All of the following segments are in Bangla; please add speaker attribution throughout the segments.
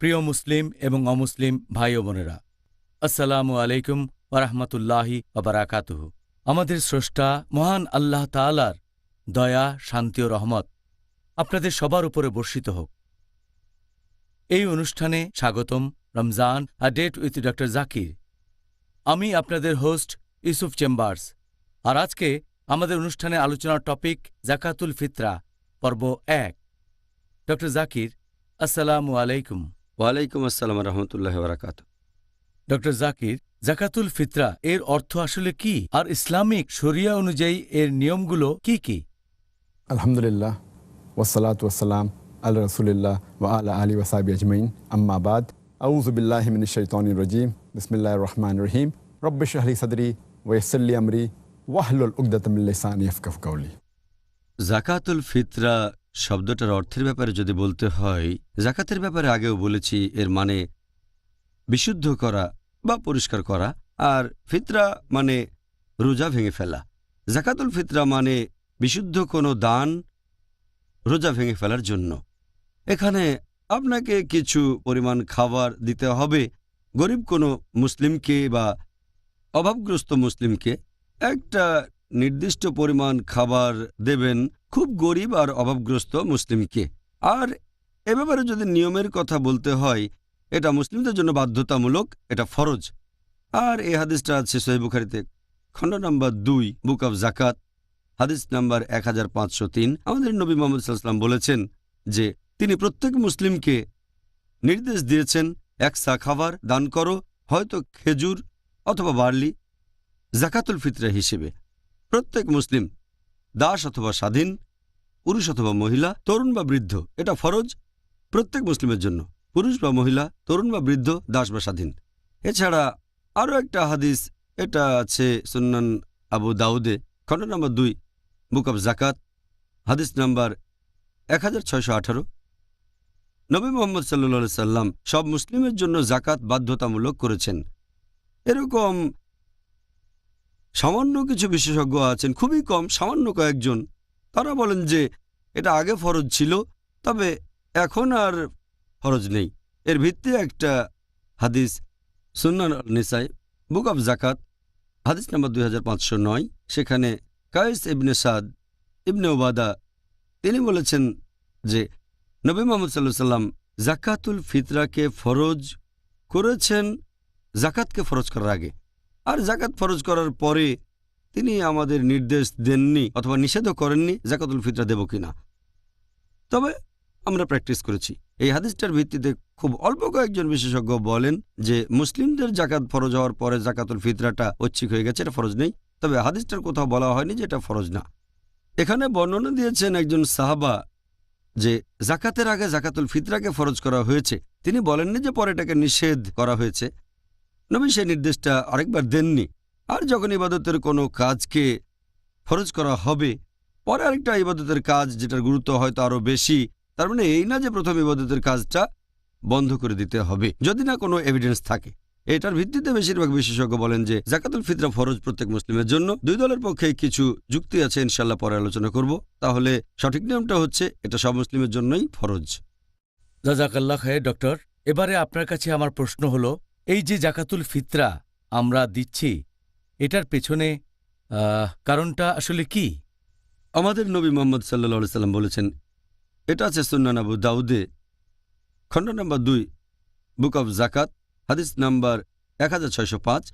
Speaker 1: প্রিয় মুসলিম এবং অমুসলিম ভাই ও বোনেরা, আসসালামু আলাইকুম ওয়া রাহমাতুল্লাহি ওয়া বারাকাতুহু। আমাদের স্রষ্টা মহান আল্লাহ তাআলার দয়া, শান্তি ও রহমত আপনাদের সবার উপরে বর্ষিত হোক। এই অনুষ্ঠানে স্বাগতম। Ramzan a date with doctor Zakir. আমি আপনাদের হোস্ট ইউসুফ চেম্বার্স। আর আজকে আমাদের অনুষ্ঠানে আলোচনার টপিক জাকাতুল ফিতরা, পর্ব ১। ডক্টর জাকির, আসসালামু আলাইকুম।
Speaker 2: ওয়ালাইকুম আসসালাম রহমতুল্লাহ বারাকাতুহু।
Speaker 1: ডক্টর জাকির, জাকাতুল ফিতরা এর অর্থ আসলে কি, আর ইসলামিক শরিয়া অনুযায়ী এর নিয়মগুলো কি কি?
Speaker 3: আলহামদুলিল্লাহ ওয়াসসালাতু ওয়াসসালাম আলা রাসূলিল্লাহ ওয়া আলা আলিহি ওয়া সাহবিহি আজমাইন, আম্মা বাদ। আউযু বিল্লাহি মিনাশ শাইতানির রাজীম। বিসমিল্লাহির রহমানির রহিম। রব্বি ইশরাহ লি সাদরি ওয়া ইয়াসসির লি আমরি ওয়াহলুল উকদাতাম মিন লিসানি ইয়াফকাহু কাওলি।
Speaker 2: জাকাতুল ফিতরা শব্দটার অর্থের ব্যাপারে যদি বলতে হয়, জাকাতের ব্যাপারে আগেও বলেছি, এর মানে বিশুদ্ধ করা বা পরিষ্কার করা, আর ফিতরা মানে রোজা ভেঙে ফেলা। জাকাতুল ফিতরা মানে বিশুদ্ধ কোনো দান রোজা ভেঙে ফেলার জন্য। এখানে আপনাকে কিছু পরিমাণ খাবার দিতে হবে গরিব কোনো মুসলিমকে বা অভাবগ্রস্ত মুসলিমকে। একটা নির্দিষ্ট পরিমাণ খাবার দেবেন খুব গরিব আর অভাবগ্রস্ত মুসলিমকে। আর এ ব্যাপারে যদি নিয়মের কথা বলতে হয়, এটা মুসলিমদের জন্য বাধ্যতামূলক, এটা ফরজ। আর এই হাদিসটা আছে সহিহ বুখারীতে, খণ্ড নম্বর ২, বুক অব জাকাত, হাদিস নাম্বার 1503। আমাদের নবী মুহাম্মদ সাল্লাল্লাহু আলাইহি ওয়াসাল্লাম বলেছেন যে তিনি প্রত্যেক মুসলিমকে নির্দেশ দিয়েছেন, এক সা খাবার দান করো, হয়তো খেজুর অথবা বার্লি, জাকাতুল ফিতরা হিসেবে। প্রত্যেক মুসলিম, দাস অথবা স্বাধীন, পুরুষ অথবা মহিলা, তরুণ বা বৃদ্ধ, এটা ফরজ প্রত্যেক মুসলিমের জন্য, পুরুষ বা মহিলা, তরুণ বা বৃদ্ধ, দাস বা স্বাধীন। এছাড়া আরও একটা হাদিস, এটা আছে সুন্নান আবু দাউদে, খণ্ড নম্বর ২, বুক অব জাকাত, হাদিস নাম্বার 1618। নবী মুহাম্মদ সাল্লাল্লাহু আলাইহি সাল্লাম সব মুসলিমের জন্য জাকাত বাধ্যতামূলক করেছেন। এরকম সামান্য কিছু বিশেষজ্ঞ আছেন, খুবই কম, সামান্য কয়েকজন, তারা বলেন যে এটা আগে ফরজ ছিল, তবে এখন আর ফরজ নেই। এর ভিত্তি একটা হাদিস, সুন্নান নিসাই, বুক অব জাকাত, হাদিস নাম্বার 2509। সেখানে কায়েস ইবনে সাদ ইবনে উবাদা তিনি বলেছেন যে নবী মুহাম্মদ সাল্লাল্লাহু আলাইহি সাল্লাম জাকাতুল ফিতরাকে ফরজ করেছেন জাকাতকে ফরজ করার আগে, আর জাকাত ফরজ করার পরে তিনি আমাদের নির্দেশ দেননি অথবা নিষেধও করেননি জাকাতুল ফিতরা দেব কিনা। তবে আমরা প্র্যাকটিস করেছি। এই হাদিসটার ভিত্তিতে খুব অল্প কয়েকজন বিশেষজ্ঞ বলেন যে মুসলিমদের জাকাত ফরজ হওয়ার পরে জাকাতুল ফিতরাটা ঐচ্ছিক হয়ে গেছে, এটা ফরজ নেই। তবে হাদিসটার কোথাও বলা হয়নি যে এটা ফরজ না। এখানে বর্ণনা দিয়েছেন একজন সাহাবা যে জাকাতের আগে জাকাতুল ফিতরাকে ফরজ করা হয়েছে, তিনি বলেননি যে পরে এটাকে নিষেধ করা হয়েছে। নবী সেই নির্দেশটা আরেকবার দেননি। আর যখন ইবাদতের কোনো কাজকে ফরজ করা হবে, পরে আরেকটা ইবাদতের কাজ যেটার গুরুত্ব হয়তো আরও বেশি, তার মানে এই না যে প্রথম ইবাদতের কাজটা বন্ধ করে দিতে হবে যদি না কোনো এভিডেন্স থাকে। এটার ভিত্তিতে বেশিরভাগ বিশেষজ্ঞ বলেন যে জাকাতুল ফিতরা ফরজ প্রত্যেক মুসলিমের জন্য। দুই দলের পক্ষে কিছু যুক্তি আছে, ইনশাল্লাহ পরে আলোচনা করব। তাহলে সঠিক নিয়মটা হচ্ছে এটা সব মুসলিমের জন্যই ফরজ।
Speaker 1: জাযাকাল্লাহ খায়ের। ডক্টর, এবারে আপনার কাছে আমার প্রশ্ন হলো, এই যে জাকাতুল ফিতরা আমরা দিচ্ছি, এটার পেছনে কারণটা আসলে কি?
Speaker 2: আমাদের নবী মুহাম্মদ সাল্লাল্লাহু আলাইহি সাল্লাম বলেছেন, এটা আছে সুন্নান আবু দাউদে, খণ্ড নম্বর ২, বুক অব জাকাত, হাদিস নাম্বার 1605।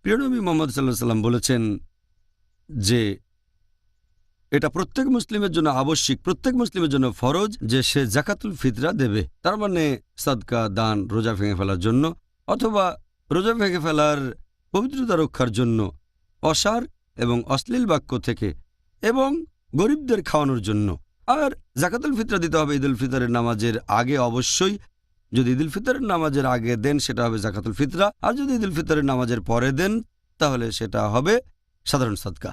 Speaker 2: প্রিয় নবী মুহাম্মদ সাল্লাল্লাহু আলাইহি সাল্লাম বলেছেন যে এটা প্রত্যেক মুসলিমের জন্য আবশ্যিক, প্রত্যেক মুসলিমের জন্য ফরজ যে সে জাকাতুল ফিতরা দেবে। তার মানে সাদকা, দান, রোজা ভেঙে ফেলার জন্য অথবা রোজা ভেঙে ফেলার পবিত্রতা রক্ষার জন্য, অসার এবং অশ্লীল বাক্য থেকে, এবং গরিবদের খাওয়ানোর জন্য। আর জাকাতুল ফিতরা দিতে হবে ঈদুল ফিতরের নামাজের আগে অবশ্যই। যদি ঈদুল ফিতরের নামাজের আগে দেন সেটা হবে জাকাতুল ফিতরা, আর যদি ঈদুল ফিতরের নামাজের পরে দেন তাহলে সেটা হবে সাধারণ সাদকা।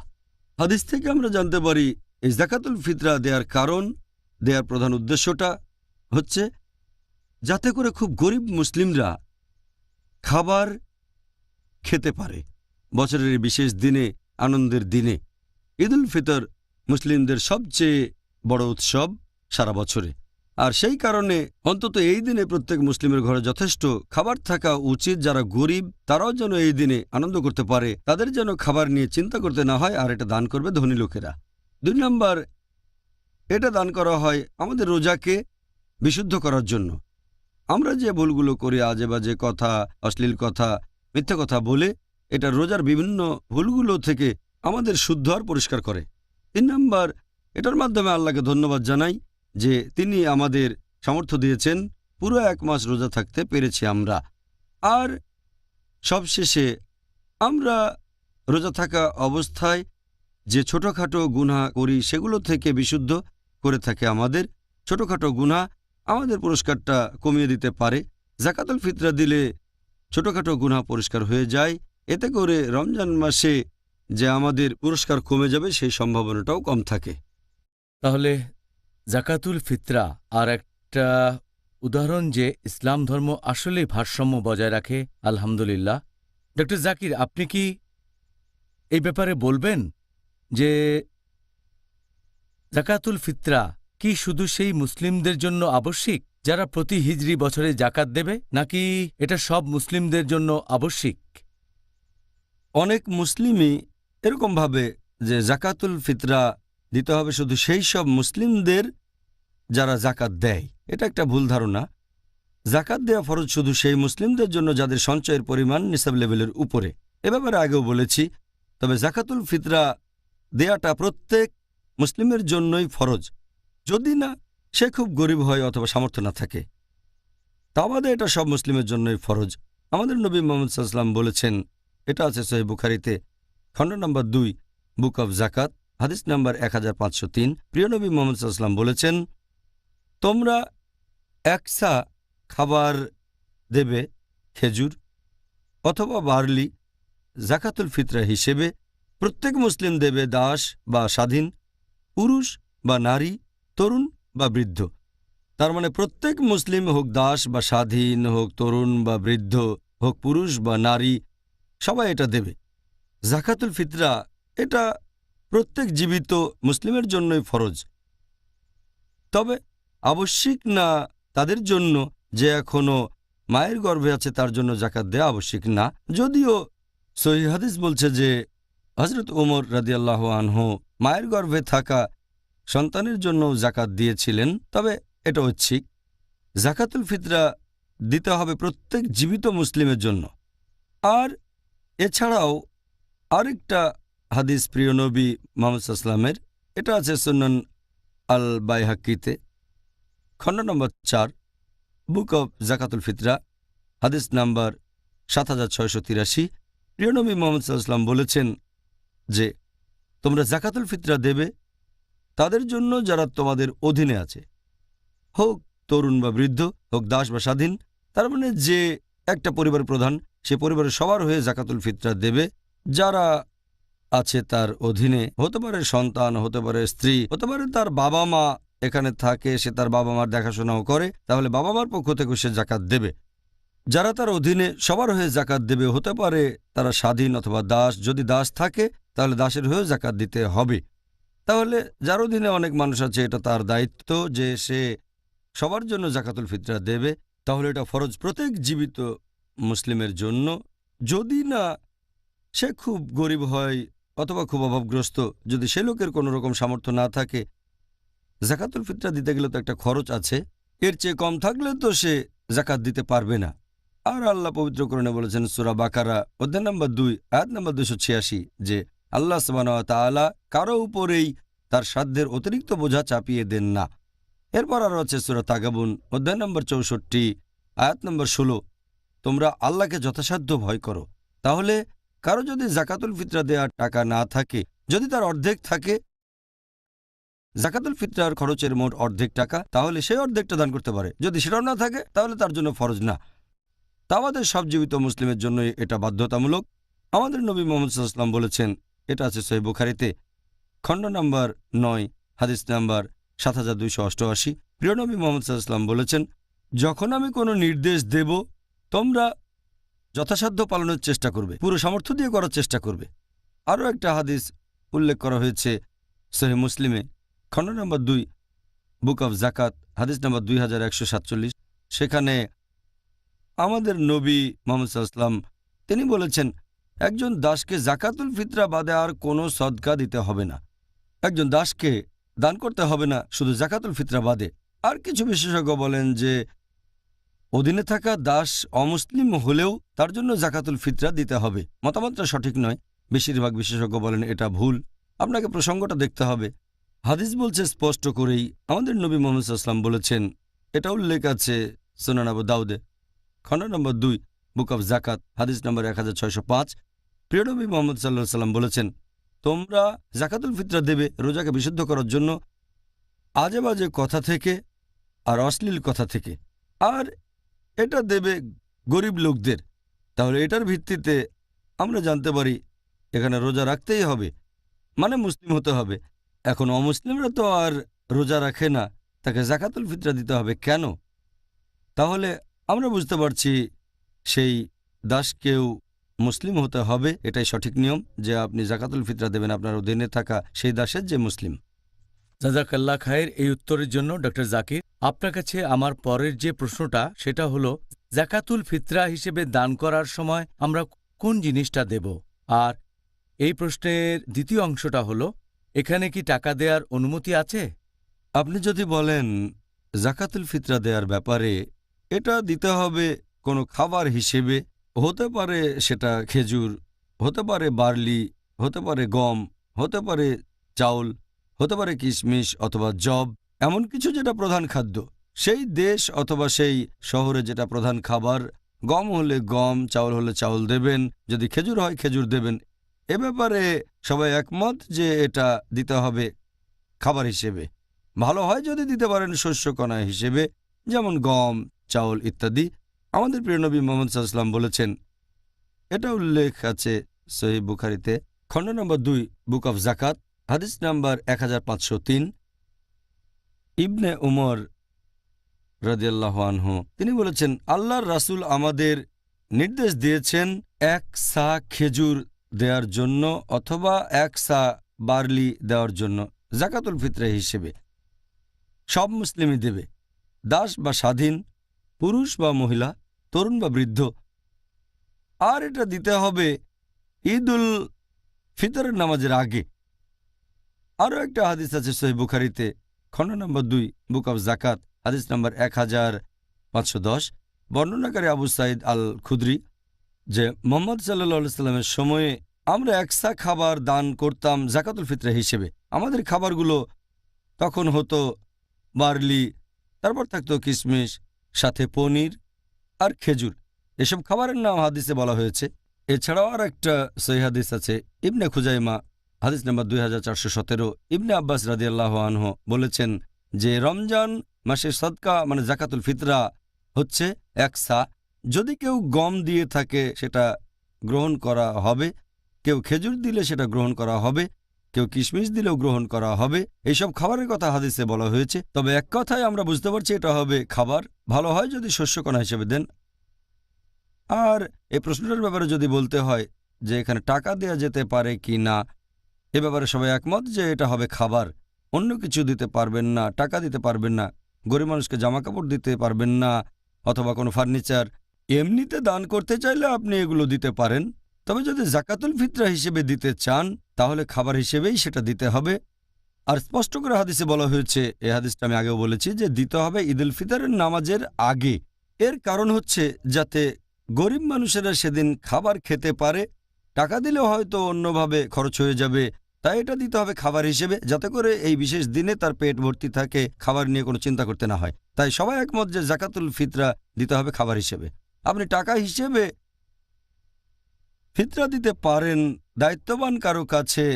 Speaker 2: হাদিস থেকে আমরা জানতে পারি এই জাকাতুল ফিতরা দেওয়ার কারণ, দেওয়ার প্রধান উদ্দেশ্যটা হচ্ছে যাতে করে খুব গরিব মুসলিমরা খাবার খেতে পারে বছরের বিশেষ দিনে, আনন্দের দিনে। ঈদুল ফিতর মুসলিমদের সবচেয়ে বড় উৎসব সারা বছরে। আর সেই কারণে অন্তত এই দিনে প্রত্যেক মুসলিমের ঘরে যথেষ্ট খাবার থাকা উচিত। যারা গরিব তারাও যেন এই দিনে আনন্দ করতে পারে, তাদের যেন খাবার নিয়ে চিন্তা করতে না হয়, আর এটা দান করবে ধনী লোকেরা। 2 নম্বর, এটা দান করা হয় আমাদের রোজাকে বিশুদ্ধ করার জন্য। আমরা যে ভুলগুলো করি, আজে বাজে কথা, অশ্লীল কথা, মিথ্যা কথা বলে, এটা রোজার বিভিন্ন ভুলগুলো থেকে আমাদের শুদ্ধ আর পরিষ্কার করে। 3 নম্বর, এটার মাধ্যমে আল্লাহকে ধন্যবাদ জানাই যে তিনি আমাদের সামর্থ্য দিয়েছেন, পুরো 1 মাস রোজা থাকতে পেরেছি আমরা। আর সবশেষে আমরা রোজা থাকা অবস্থায় যে ছোটোখাটো গুনাহ করি সেগুলো থেকে বিশুদ্ধ করে থাকে আমাদের। ছোটোখাটো গুনাহ আমাদের পুরস্কারটা কমিয়ে দিতে পারে। জাকাতুল ফিতরা দিলে ছোটোখাটো গুনাহ পরিষ্কার হয়ে যায়। এতে করে রমজান মাসে যে আমাদের পুরস্কার কমে যাবে সেই সম্ভাবনাটাও কম থাকে।
Speaker 1: তাহলে জাকাতুল ফিতরা আর একটা উদাহরণ যে ইসলাম ধর্ম আসলেই ভারসাম্য বজায় রাখে। আলহামদুলিল্লাহ। ডক্টর জাকির, আপনি কি এই ব্যাপারে বলবেন যে জাকাতুল ফিতরা কি শুধু সেই মুসলিমদের জন্য আবশ্যিক যারা প্রতি হিজরি বছরে জাকাত দেবে, নাকি এটা সব মুসলিমদের জন্য আবশ্যিক?
Speaker 2: অনেক মুসলিমই এরকম ভাবে যে জাকাতুল ফিতরা দিতে হবে শুধু সেই সব মুসলিমদের যারা জাকাত দেয়। এটা একটা ভুল ধারণা। জাকাত দেওয়া ফরজ শুধু সেই মুসলিমদের জন্য যাদের সঞ্চয়ের পরিমাণ নিসাব লেভেলের উপরে। এ ব্যাপারে আগেও বলেছি। তবে জাকাতুল ফিতরা দেয়াটা প্রত্যেক মুসলিমের জন্যই ফরজ, যদি না সে খুব গরিব হয় অথবা সামর্থ্য না থাকে। তা বাদে এটা সব মুসলিমের জন্যই ফরজ। আমাদের নবী মুহাম্মদ সাল্লাল্লাহু আলাইহি ওয়াসাল্লাম বলেছেন, এটা আছে সহিহ বুখারীতে, খণ্ড নম্বর 2, বুক অব জাকাত, হাদিস নাম্বার 1503। প্রিয় নবী মুহাম্মদ সাল্লাল্লাহু আলাইহি ওয়াসাল্লাম বলেছেন, তোমরা 1 সা খাবার দেবে, খেজুর অথবা বার্লি, জাকাতুল ফিতরা হিসেবে। প্রত্যেক মুসলিম দেবে দাস বা স্বাধীন, পুরুষ বা নারী, তরুণ বা বৃদ্ধ। তার মানে প্রত্যেক মুসলিম, হোক দাস বা স্বাধীন, হোক তরুণ বা বৃদ্ধ, হোক পুরুষ বা নারী, সবাই এটা দেবে। জাকাতুল ফিতরা এটা প্রত্যেক জীবিত মুসলিমের জন্যই ফরজ, তবে আবশ্যিক না তাদের জন্য যে এখনো মায়ের গর্ভে আছে, তার জন্য জাকাত দেয়া আবশ্যিক না। যদিও সহিহ হাদিস বলছে যে হযরত ওমর রাদিয়াল্লাহু আনহু মায়ের গর্ভে থাকা সন্তানের জন্য জাকাত দিয়েছিলেন, তবে এটা ঐচ্ছিক। জাকাতুল ফিতরা দিতে হবে প্রত্যেক জীবিত মুসলিমের জন্য। আর এছাড়াও আরেকটা হাদিস প্রিয় নবী মুহাম্মদ সাল্লাল্লাহু আলাইহি ওয়াসাল্লামের, এটা আছে সুনান আল বাইহাকিতে, খণ্ড নম্বর 4, বুক অব জাকাতুল ফিতরা, হাদিস নাম্বার 7683। প্রিয় নবী মুহাম্মদ সাল্লাল্লাহু আলাইহি ওয়াসাল্লাম বলেছেন যে তোমরা জাকাতুল ফিতরা দেবে তাদের জন্য যারা তোমাদের অধীনে আছে, হোক তরুণ বা বৃদ্ধ, হোক দাস বা স্বাধীন। তার মানে যে একটা পরিবার প্রধান, সে পরিবারের সবার হয়ে জাকাতুল ফিতরা দেবে। যারা আছে তার অধীনে, হতে পারে সন্তান, হতে পারে স্ত্রী, হতে পারে তার বাবা মা এখানে থাকে, সে তার বাবা মার দেখাশোনাও করে, তাহলে বাবা মার পক্ষ থেকে সে জাকাত দেবে। যারা তার অধীনে সবার হয়ে জাকাত দেবে, হতে পারে তারা স্বাধীন অথবা দাস। যদি দাস থাকে তাহলে দাসের হয়েও জাকাত দিতে হবে। তাহলে যার অধীনে অনেক মানুষ আছে, এটা তার দায়িত্ব যে সে সবার জন্য জাকাতুল ফিতরা দেবে। তাহলে এটা ফরজ প্রত্যেক জীবিত মুসলিমের জন্য, যদি না সে খুব গরিব হয় অথবা খুব অভাবগ্রস্ত। যদি সে লোকের কোনো রকম সামর্থ্য না থাকে, জাকাতুল ফিতরা দিতে গেলে তো একটা খরচ আছে, এর চেয়ে কম থাকলে তো সে জাকাত দিতে পারবে না। আর আল্লাহ পবিত্র কোরআনে বলেছেন সূরা বাকারা অধ্যায় নম্বর 2 আয়াত নম্বর 286 যে আল্লাহ সুবহানাহু ওয়া তাআলা কারো উপরেই তার সাধ্যের অতিরিক্ত বোঝা চাপিয়ে দেন না। এরপর আরও আছে সূরা তাগাবুন অধ্যায় নম্বর 64 আয়াত নম্বর 16, তোমরা আল্লাহকে যথাসাধ্য ভয় করো। তাহলে কারো যদি জাকাতুল ফিতরা দেওয়ার টাকা না থাকে, যদি তার অর্ধেক থাকে, জাকাতুল ফিতরার খরচের মোট অর্ধেক টাকা, তাহলে সেই অর্ধেকটা দান করতে পারে। যদি সেটাও না থাকে তাহলে তার জন্য ফরজ না। তা আমাদের সব জীবিত মুসলিমের জন্য এটা বাধ্যতামূলক। আমাদের নবী মুহাম্মদ সাল্লাল্লাহু আলাইহি ওয়াসাল্লাম বলেছেন, এটা আছে সহিহ বুখারীতে, খণ্ড নম্বর 9, হাদিস নাম্বার 7288। প্রিয় নবী মুহাম্মদ সাল্লাল্লাহু আলাইহি ওয়াসাল্লাম বলেছেন, যখন আমি কোনো নির্দেশ দেব তোমরা যথাসাধ্য পালনের চেষ্টা করবে, পুরো সামর্থ্য দিয়ে করার চেষ্টা করবে। আরও একটা হাদিস উল্লেখ করা হয়েছে সহিহ মুসলিমে, খণ্ড নম্বর 2, বুক অফ জাকাত, হাদিস নাম্বার 2147। সেখানে আমাদের নবী মুহাম্মদ সাল্লাল্লাহু আলাইহি ওয়াসাল্লাম তিনি বলেছেন, একজন দাসকে জাকাতুল ফিতরা বাদে আর কোনো সদকা দিতে হবে না। একজন দাসকে দান করতে হবে না শুধু জাকাতুল ফিতরা বাদে। আর কিছু বিশেষজ্ঞ বলেন যে অধীনে থাকা দাস অমুসলিম হলেও তার জন্য জাকাতুল ফিতরা দিতে হবে। মতামতটা সঠিক নয়, বেশিরভাগ বিশেষজ্ঞ বলেন এটা ভুল। আপনাকে প্রসঙ্গটা দেখতে হবে। হাদিস বলছে স্পষ্ট করেই, আমাদের নবী মুহাম্মদ সাল্লাল্লাহু আলাইহি ওয়াসাল্লাম বলেছেন, এটা উল্লেখ আছে সুনান আবু দাউদে, খণ্ড নম্বর 2, বুক অফ জাকাত, হাদিস নম্বর 1605। প্রিয় নবী মুহাম্মদ সাল্লাল্লাহু আলাইহি ওয়াসাল্লাম বলেছেন, তোমরা জাকাতুল ফিতরা দেবে রোজাকে বিশুদ্ধ করার জন্য আজে বাজে কথা থেকে আর অশ্লীল কথা থেকে, আর এটা দেবে গরিব লোকদের। তাহলে এটার ভিত্তিতে আমরা জানতে পারি এখানে রোজা রাখতেই হবে, মানে মুসলিম হতে হবে। এখন অমুসলিমরা তো আর রোজা রাখে না, তাকে জাকাতুল ফিতরা দিতে হবে কেন? তাহলে আমরা বুঝতে পারছি সেই দাসকেও মুসলিম হতে হবে। এটাই সঠিক নিয়ম যে আপনি জাকাতুল ফিতরা দেবেন আপনার অধীনে থাকা সেই দাসের যে মুসলিম।
Speaker 1: জাজাকাল্লাহ খায়ের এই উত্তরের জন্য ডক্টর জাকির। আপনার কাছে আমার পরের যে প্রশ্নটা সেটা হলো, জাকাতুল ফিতরা হিসেবে দান করার সময় আমরা কোন জিনিসটা দেব? আর এই প্রশ্নের দ্বিতীয় অংশটা হলো, এখানে কি টাকা দেওয়ার অনুমতি আছে?
Speaker 2: আপনি যদি বলেন জাকাতুল ফিতরা দেওয়ার ব্যাপারে, এটা দিতে হবে কোনো খাবার হিসেবে, হতে পারে সেটা খেজুর, হতে পারে বার্লি, হতে পারে গম, হতে পারে চাউল, হতে পারে কিশমিশ অথবা জব, এমন কিছু যেটা প্রধান খাদ্য। সেই দেশ অথবা সেই শহরে যেটা প্রধান খাবার, গম হলে গম, চাউল হলে চাউল দেবেন, যদি খেজুর হয় খেজুর দেবেন। এ ব্যাপারে সবাই একমত যে এটা দিতে হবে খাবার হিসেবে। ভালো হয় যদি দিতে পারেন শস্যকণা হিসেবে, যেমন গম, চাউল ইত্যাদি। আমাদের প্রিয় নবী মুহাম্মদ সাল্লাল্লাহু আলাইহি ওয়াসাল্লাম বলেছেন, এটা উল্লেখ আছে সহিহ বুখারীতে, খণ্ড নম্বর 2, বুক অফ জাকাত, হাদিস নাম্বার 1503। ইবনে উমর রাদিয়াল্লাহু আনহু তিনি বলেছেন, আল্লাহর রাসূল আমাদের নির্দেশ দিয়েছেন 1 সা খেজুর দেওয়ার জন্য অথবা 1 সা বার্লি দেওয়ার জন্য জাকাতুল ফিতরা হিসেবে। সব মুসলিমই দেবে, দাস বা স্বাধীন, পুরুষ বা মহিলা, তরুণ বা বৃদ্ধ। আর এটা দিতে হবে ঈদুল ফিতরের নামাজের আগে। আরও একটা হাদিস আছে সহিহ বুখারীতে, খণ্ড নম্বর 2, বুক অফ জাকাত, হাদিস নম্বর 1510। বর্ণনাকারী আবু সাঈদ আল খুদরি যে মুহাম্মদ সাল্লাল্লাহু আলাইহি সাল্লামের সময়ে আমরা 1 সা খাবার দান করতাম জাকাতুল ফিতরা হিসেবে। আমাদের খাবারগুলো তখন হতো বার্লি, তারপর থাকতো কিশমিশ, সাথে পনির আর খেজুর। এসব খাবারের নাম হাদিসে বলা হয়েছে। এছাড়াও আর একটা সহিহ হাদিস আছে ইবনে খুজাইমা, হাদিস নাম্বার 2417। ইবনে আব্বাস রাদিয়াল্লাহু আনহু বলেছেন যে রমজান মাসের সদকা মানে জাকাতুল ফিতরা হচ্ছে 1 সা। যদি কেউ গম দিয়ে থাকে সেটা গ্রহণ করা হবে, কেউ খেজুর দিলে সেটা গ্রহণ করা হবে, কেউ কিশমিশ দিলেও গ্রহণ করা হবে। এইসব খাবারের কথা হাদিসে বলা হয়েছে। তবে এক কথায় আমরা বুঝতে পারছি এটা হবে খাবার। ভালো হয় যদি শস্যকণা হিসেবে দেন। আর এই প্রশ্নটার ব্যাপারে যদি বলতে হয় যে এখানে টাকা দেয়া যেতে পারে কি না, এ ব্যাপারে সবাই একমত যে এটা হবে খাবার। অন্য কিছু দিতে পারবেন না, টাকা দিতে পারবেন না, গরিব মানুষকে জামা কাপড় দিতে পারবেন না অথবা কোনো ফার্নিচার। এমনিতে দান করতে চাইলে আপনি এগুলো দিতে পারেন, তবে যদি জাকাতুল ফিতরা হিসেবে দিতে চান তাহলে খাবার হিসেবেই সেটা দিতে হবে। আর স্পষ্ট করে হাদিসে বলা হয়েছে, এই হাদিসটা আমি আগেও বলেছি, যে দিতে হবে ঈদুল ফিতরের নামাজের আগে। এর কারণ হচ্ছে যাতে গরিব মানুষেরা সেদিন খাবার খেতে পারে। টাকা দিলেও হয়তো অন্যভাবে খরচ হয়ে যাবে, তাই এটা দিতে হবে খাবার হিসেবে, যাতে করে এই বিশেষ দিনে তার পেট ভর্তি থাকে, খাবার নিয়ে কোনো চিন্তা করতে না হয়। তাই সবাই একমত যে জাকাতুল ফিতরা দিতে হবে খাবার হিসেবে। আপনি টাকা হিসেবে ফিতরা দিতে পারেন দায়িত্ববান কারো কাছে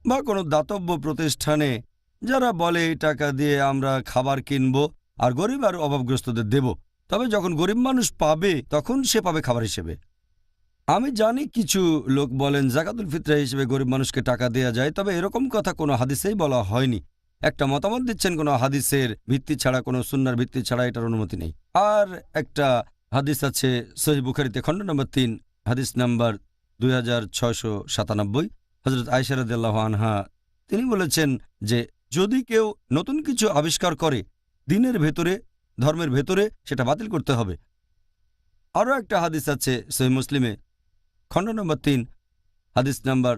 Speaker 2: বা কোনো দাতব্য প্রতিষ্ঠানে, যারা বলে এই টাকা দিয়ে আমরা খাবার কিনব আর গরিব আর অভাবগ্রস্তদের দেব। তবে যখন গরিব মানুষ পাবে তখন সে পাবে খাবার হিসেবে। আমি জানি কিছু লোক বলেন জাকাতুল ফিতরা হিসেবে গরিব মানুষকে টাকা দেয়া যায়, তবে এরকম কথা কোনো হাদিসেই বলা হয়নি। একটা মতামত দিচ্ছেন কোনো হাদিসের ভিত্তি ছাড়া, কোনো সুন্নাহর ভিত্তি ছাড়া, এটার অনুমতি নেই। আর একটা হাদিস আছে সহিহ বুখারীতে, খণ্ড নম্বর 3, হাদিস নাম্বার 2697। হযরত আয়েশা রাদিয়াল্লাহু আনহা তিনি বলেছেন যে যদি কেউ নতুন কিছু আবিষ্কার করে দিনের ভেতরে, ধর্মের ভেতরে, সেটা বাতিল করতে হবে। আরও একটা হাদিস আছে সহিহ মুসলিমে, খণ্ড নম্বর 3, হাদিস নাম্বার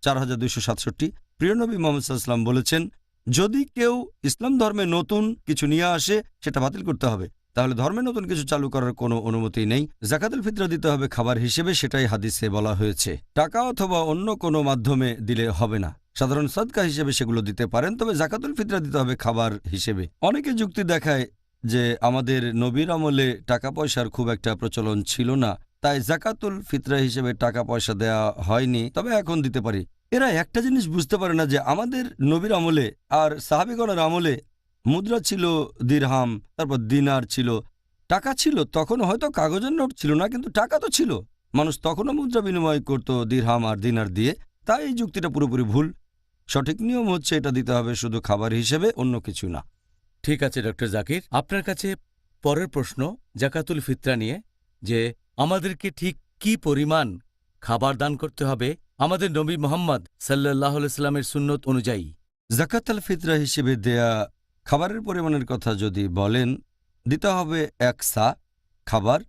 Speaker 2: 4267। প্রিয় নবী মুহাম্মদ সাল্লাল্লাহু আলাইহি ওয়াসাল্লাম বলেছেন, যদি কেউ ইসলাম ধর্মে নতুন কিছু নিয়ে আসে সেটা বাতিল করতে হবে, তাহলে ধর্মে নতুন কিছু চালু করার কোনো অনুমতি নেই। যাকাতুল ফিতরা দিতে হবে খাবার হিসেবে, সেটাই হাদিসে বলা হয়েছে। টাকা অথবা অন্য কোনো মাধ্যমে দিলে হবে না। সাধারণ সদকা হিসেবে সেগুলো দিতে পারেন, তবে যাকাতুল ফিতরা দিতে হবে খাবার হিসেবে। অনেকে যুক্তি দেখায় যে আমাদের নবীর আমলে টাকা পয়সার খুব একটা প্রচলন ছিল না, তাই যাকাতুল ফিতরা হিসেবে টাকা পয়সা দেয়া হয়নি, তবে এখন দিতে পারি। এরা একটা জিনিস বুঝতে পারে না যে আমাদের নবীর আমলে আর সাহাবীগণের আমলে মুদ্রা ছিল দিরহাম, তারপর দিনার ছিল, টাকা ছিল। তখন হয়তো কাগজের নোট ছিল না, কিন্তু টাকা তো ছিল। মানুষ তখনও মুদ্রা বিনিময় করত দিরহাম আর দিনার দিয়ে। তাই এই যুক্তিটা পুরোপুরি ভুল। সঠিক নিয়ম হচ্ছে এটা দিতে হবে শুধু খাবার হিসেবে, অন্য কিছু না।
Speaker 1: ঠিক আছে ডক্টর জাকির, আপনার কাছে পরের প্রশ্ন জাকাতুল ফিতরা নিয়ে, যে আমাদেরকে ঠিক কি পরিমাণ খাবার দান করতে হবে আমাদের নবী মুহাম্মদ সাল্লাল্লাহু আলাইহি সাল্লামের সুন্নত অনুযায়ী।
Speaker 2: যাকাত আল ফিতরা হিসেবে দেয়া খাবারের পরিমাণের কথা যদি বলেন, দিতে হবে 1 সা খাবার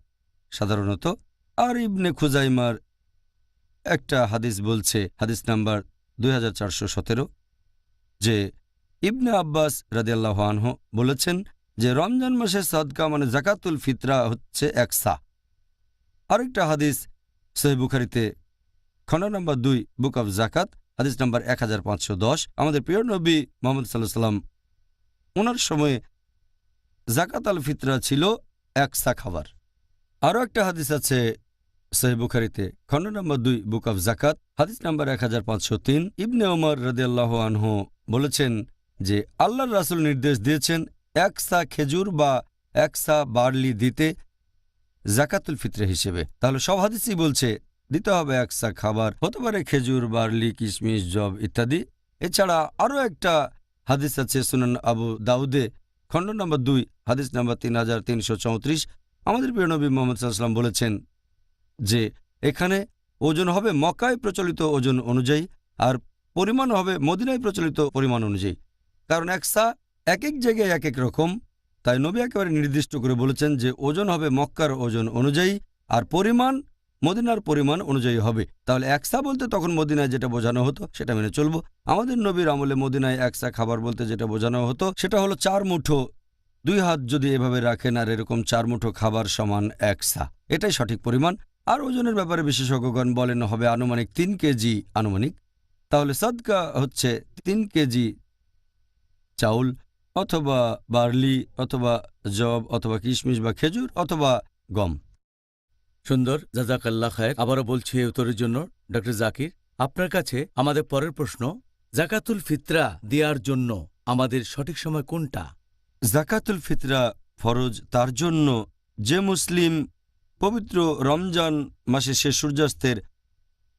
Speaker 2: সাধারণত। আর ইবনে খুজাইমার একটা হাদিস বলছে, হাদিস নাম্বার 2417, যে ইবনে আব্বাস রাদিয়াল্লাহু আনহু বলেছেন যে রমজান মাসের সাদকা মানে যাকাতুল ফিতরা হচ্ছে 1 সা। আরেকটা হাদিস সহিহ বুখারীতে, খণ্ড নম্বর 2, বুক অব জাকাত, হাদিস নাম্বার 1510। আমাদের প্রিয় নবী মুহাম্মদ সাল্লাল্লাহু আলাইহি ওয়াসাল্লাম, ওনার সময়ে যাকাত আল ফিতরা ছিল 1 সা খাবার। আরও একটা হাদিস আছে সহিহ বুখারীতে, খণ্ড নম্বর 2, বুক অব জাকাত, হাদিস নাম্বার 1503। ইবনে ওমর রাদিয়াল্লাহু আনহু বলেছেন যে আল্লাহর রাসূল নির্দেশ দিয়েছেন 1 সা খেজুর বা 1 সা বার্লি দিতে যাকাতুল ফিতরা হিসেবে। তাহলে সব হাদিসই বলছে দিতে হবে 1 সা খাবার, হতে পারে খেজুর, বার্লি, কিশমিশ, জব ইত্যাদি। এছাড়া আরও একটা হাদিস আছে সুনান আবু দাউদে, খণ্ড নম্বর 2, হাদিস নাম্বার 3334। আমাদের প্রিয় নবী মুহাম্মদ সাল্লাল্লাহু আলাইহি ওয়াসাল্লাম বলেছেন যে এখানে ওজন হবে মক্কায় প্রচলিত ওজন অনুযায়ী, আর পরিমাণ হবে মদিনায় প্রচলিত পরিমাণ অনুযায়ী। কারণ 1 সা এক এক জায়গায় এক এক রকম, তাই নবী একেবারে নির্দিষ্ট করে বলেছেন যে ওজন হবে মক্কার ওজন অনুযায়ী, আর পরিমাণ মদিনার পরিমাণ অনুযায়ী হবে। তাহলে 1 সা বলতে তখন মদিনায় যেটা বোঝানো হতো সেটা মেনে চলব। আমাদের নবীর আমলে মদিনায় 1 সা খাবার বলতে যেটা বোঝানো হতো সেটা হলো 4 মুঠো। 2 হাত যদি এভাবে রাখেন আর এরকম 4 মুঠো খাবার সমান 1 সা, এটাই সঠিক পরিমাণ। আর ওজনের ব্যাপারে বিশেষজ্ঞগণ বলেন হবে আনুমানিক 3 কেজি আনুমানিক। তাহলে সাদকা হচ্ছে 3 কেজি চাউল অথবা বার্লি অথবা জব অথবা কিশমিশ বা খেজুর অথবা গম।
Speaker 1: সুন্দর, জাযাকাল্লাহ খায়ের। আবারও বলছি এই উত্তরের জন্য ডক্টর জাকির। আপনার কাছে আমাদের পরের প্রশ্ন, জাকাতুল ফিতরা দেওয়ার জন্য আমাদের সঠিক সময় কোনটা?
Speaker 2: যাকাতুল ফিতরা ফরজ তার জন্য যে মুসলিম পবিত্র রমজান মাসে শেষ সূর্যাস্তের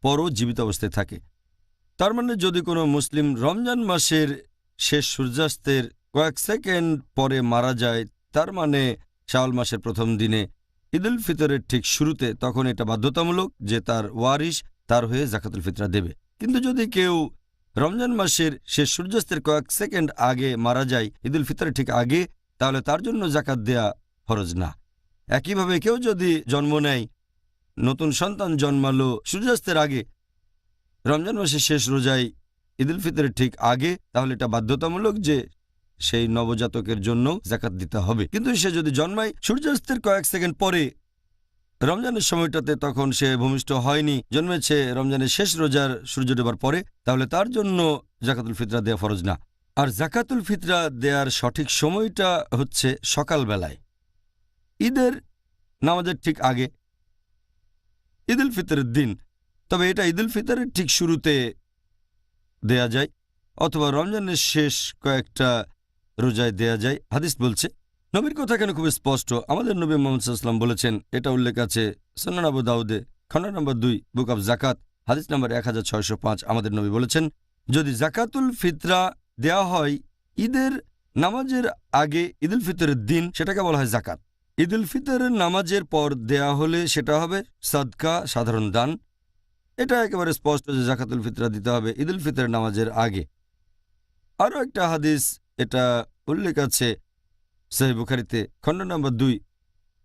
Speaker 2: পরও জীবিত অবস্থায় থাকে। তার মানে যদি কোনো মুসলিম রমজান মাসের শেষ সূর্যাস্তের কয়েক সেকেন্ড পরে মারা যায়, তার মানে শাওয়াল মাসের প্রথম দিনে ঈদুল ফিতরের ঠিক শুরুতে, তখন এটা বাধ্যতামূলক যে তার ওয়ারিশ তার হয়ে যাকাতুল ফিতরা দেবে। কিন্তু যদি কেউ রমজান মাসের শেষ সূর্যাস্তের কয়েক সেকেন্ড আগে মারা যায় ঈদুল ফিতরের ঠিক আগে, তাহলে তার জন্য যাকাত দেয়া ফরজ না। একইভাবে কেউ যদি জন্ম নেয়, নতুন সন্তান জন্মালো সূর্যাস্তের আগে, রমজান মাসের শেষ রোজায় ঈদুল ফিতরের ঠিক আগে, তাহলে এটা বাধ্যতামূলক যে সেই নবজাতকের জন্য যাকাত দিতে হবে। কিন্তু সে যদি জন্মায় সূর্যাস্তের কয়েক সেকেন্ড পরে রমজানের সময়টাতে, তখন সে ভূমিষ্ঠ হয়নি, জন্মেছে রমজানের শেষ রোজার সূর্য ডোবার পরে, তাহলে তার জন্য যাকাতুল ফিতরা দেয়া ফরজ না। আর যাকাতুল ফিতরা দেয়ার সঠিক সময়টা হচ্ছে সকালবেলায়, ঈদের নামাজের ঠিক আগে, ঈদুল ফিতরের দিন। তবে এটা ঈদুল ফিতরের ঠিক শুরুতে দেয়া যায় অথবা রমজানের শেষ কয়েকটা রোজায় দেয়া যায়। হাদিস বলছে, নবীর কথা এখানে খুব স্পষ্ট। আমাদের নবী মুহাম্মদ সাল্লাল্লাহু আলাইহি ওয়াসাল্লাম বলেছেন, এটা উল্লেখ আছে সুনান আবু দাউদে, খণ্ড নম্বর 2, বুক অব জাকাত, হাদিস নম্বর 1605। আমাদের নবী বলেছেন, যদি যাকাতুল ফিতরা দেয়া হয় ঈদের নামাজের আগে ঈদুল ফিতরের দিন, সেটাকে বলা হয় জাকাত। ঈদুল ফিতরের নামাজের পর দেয়া হলে সেটা হবে সাদকা, সাধারণ দান। এটা একেবারে স্পষ্ট যে যাকাতুল ফিতরা দিতে হবে ঈদুল ফিতরের নামাজের আগে। আরও একটা হাদিস এটা উল্লেখ আছে সহিহ বুখারীতে, খণ্ড নম্বর 2,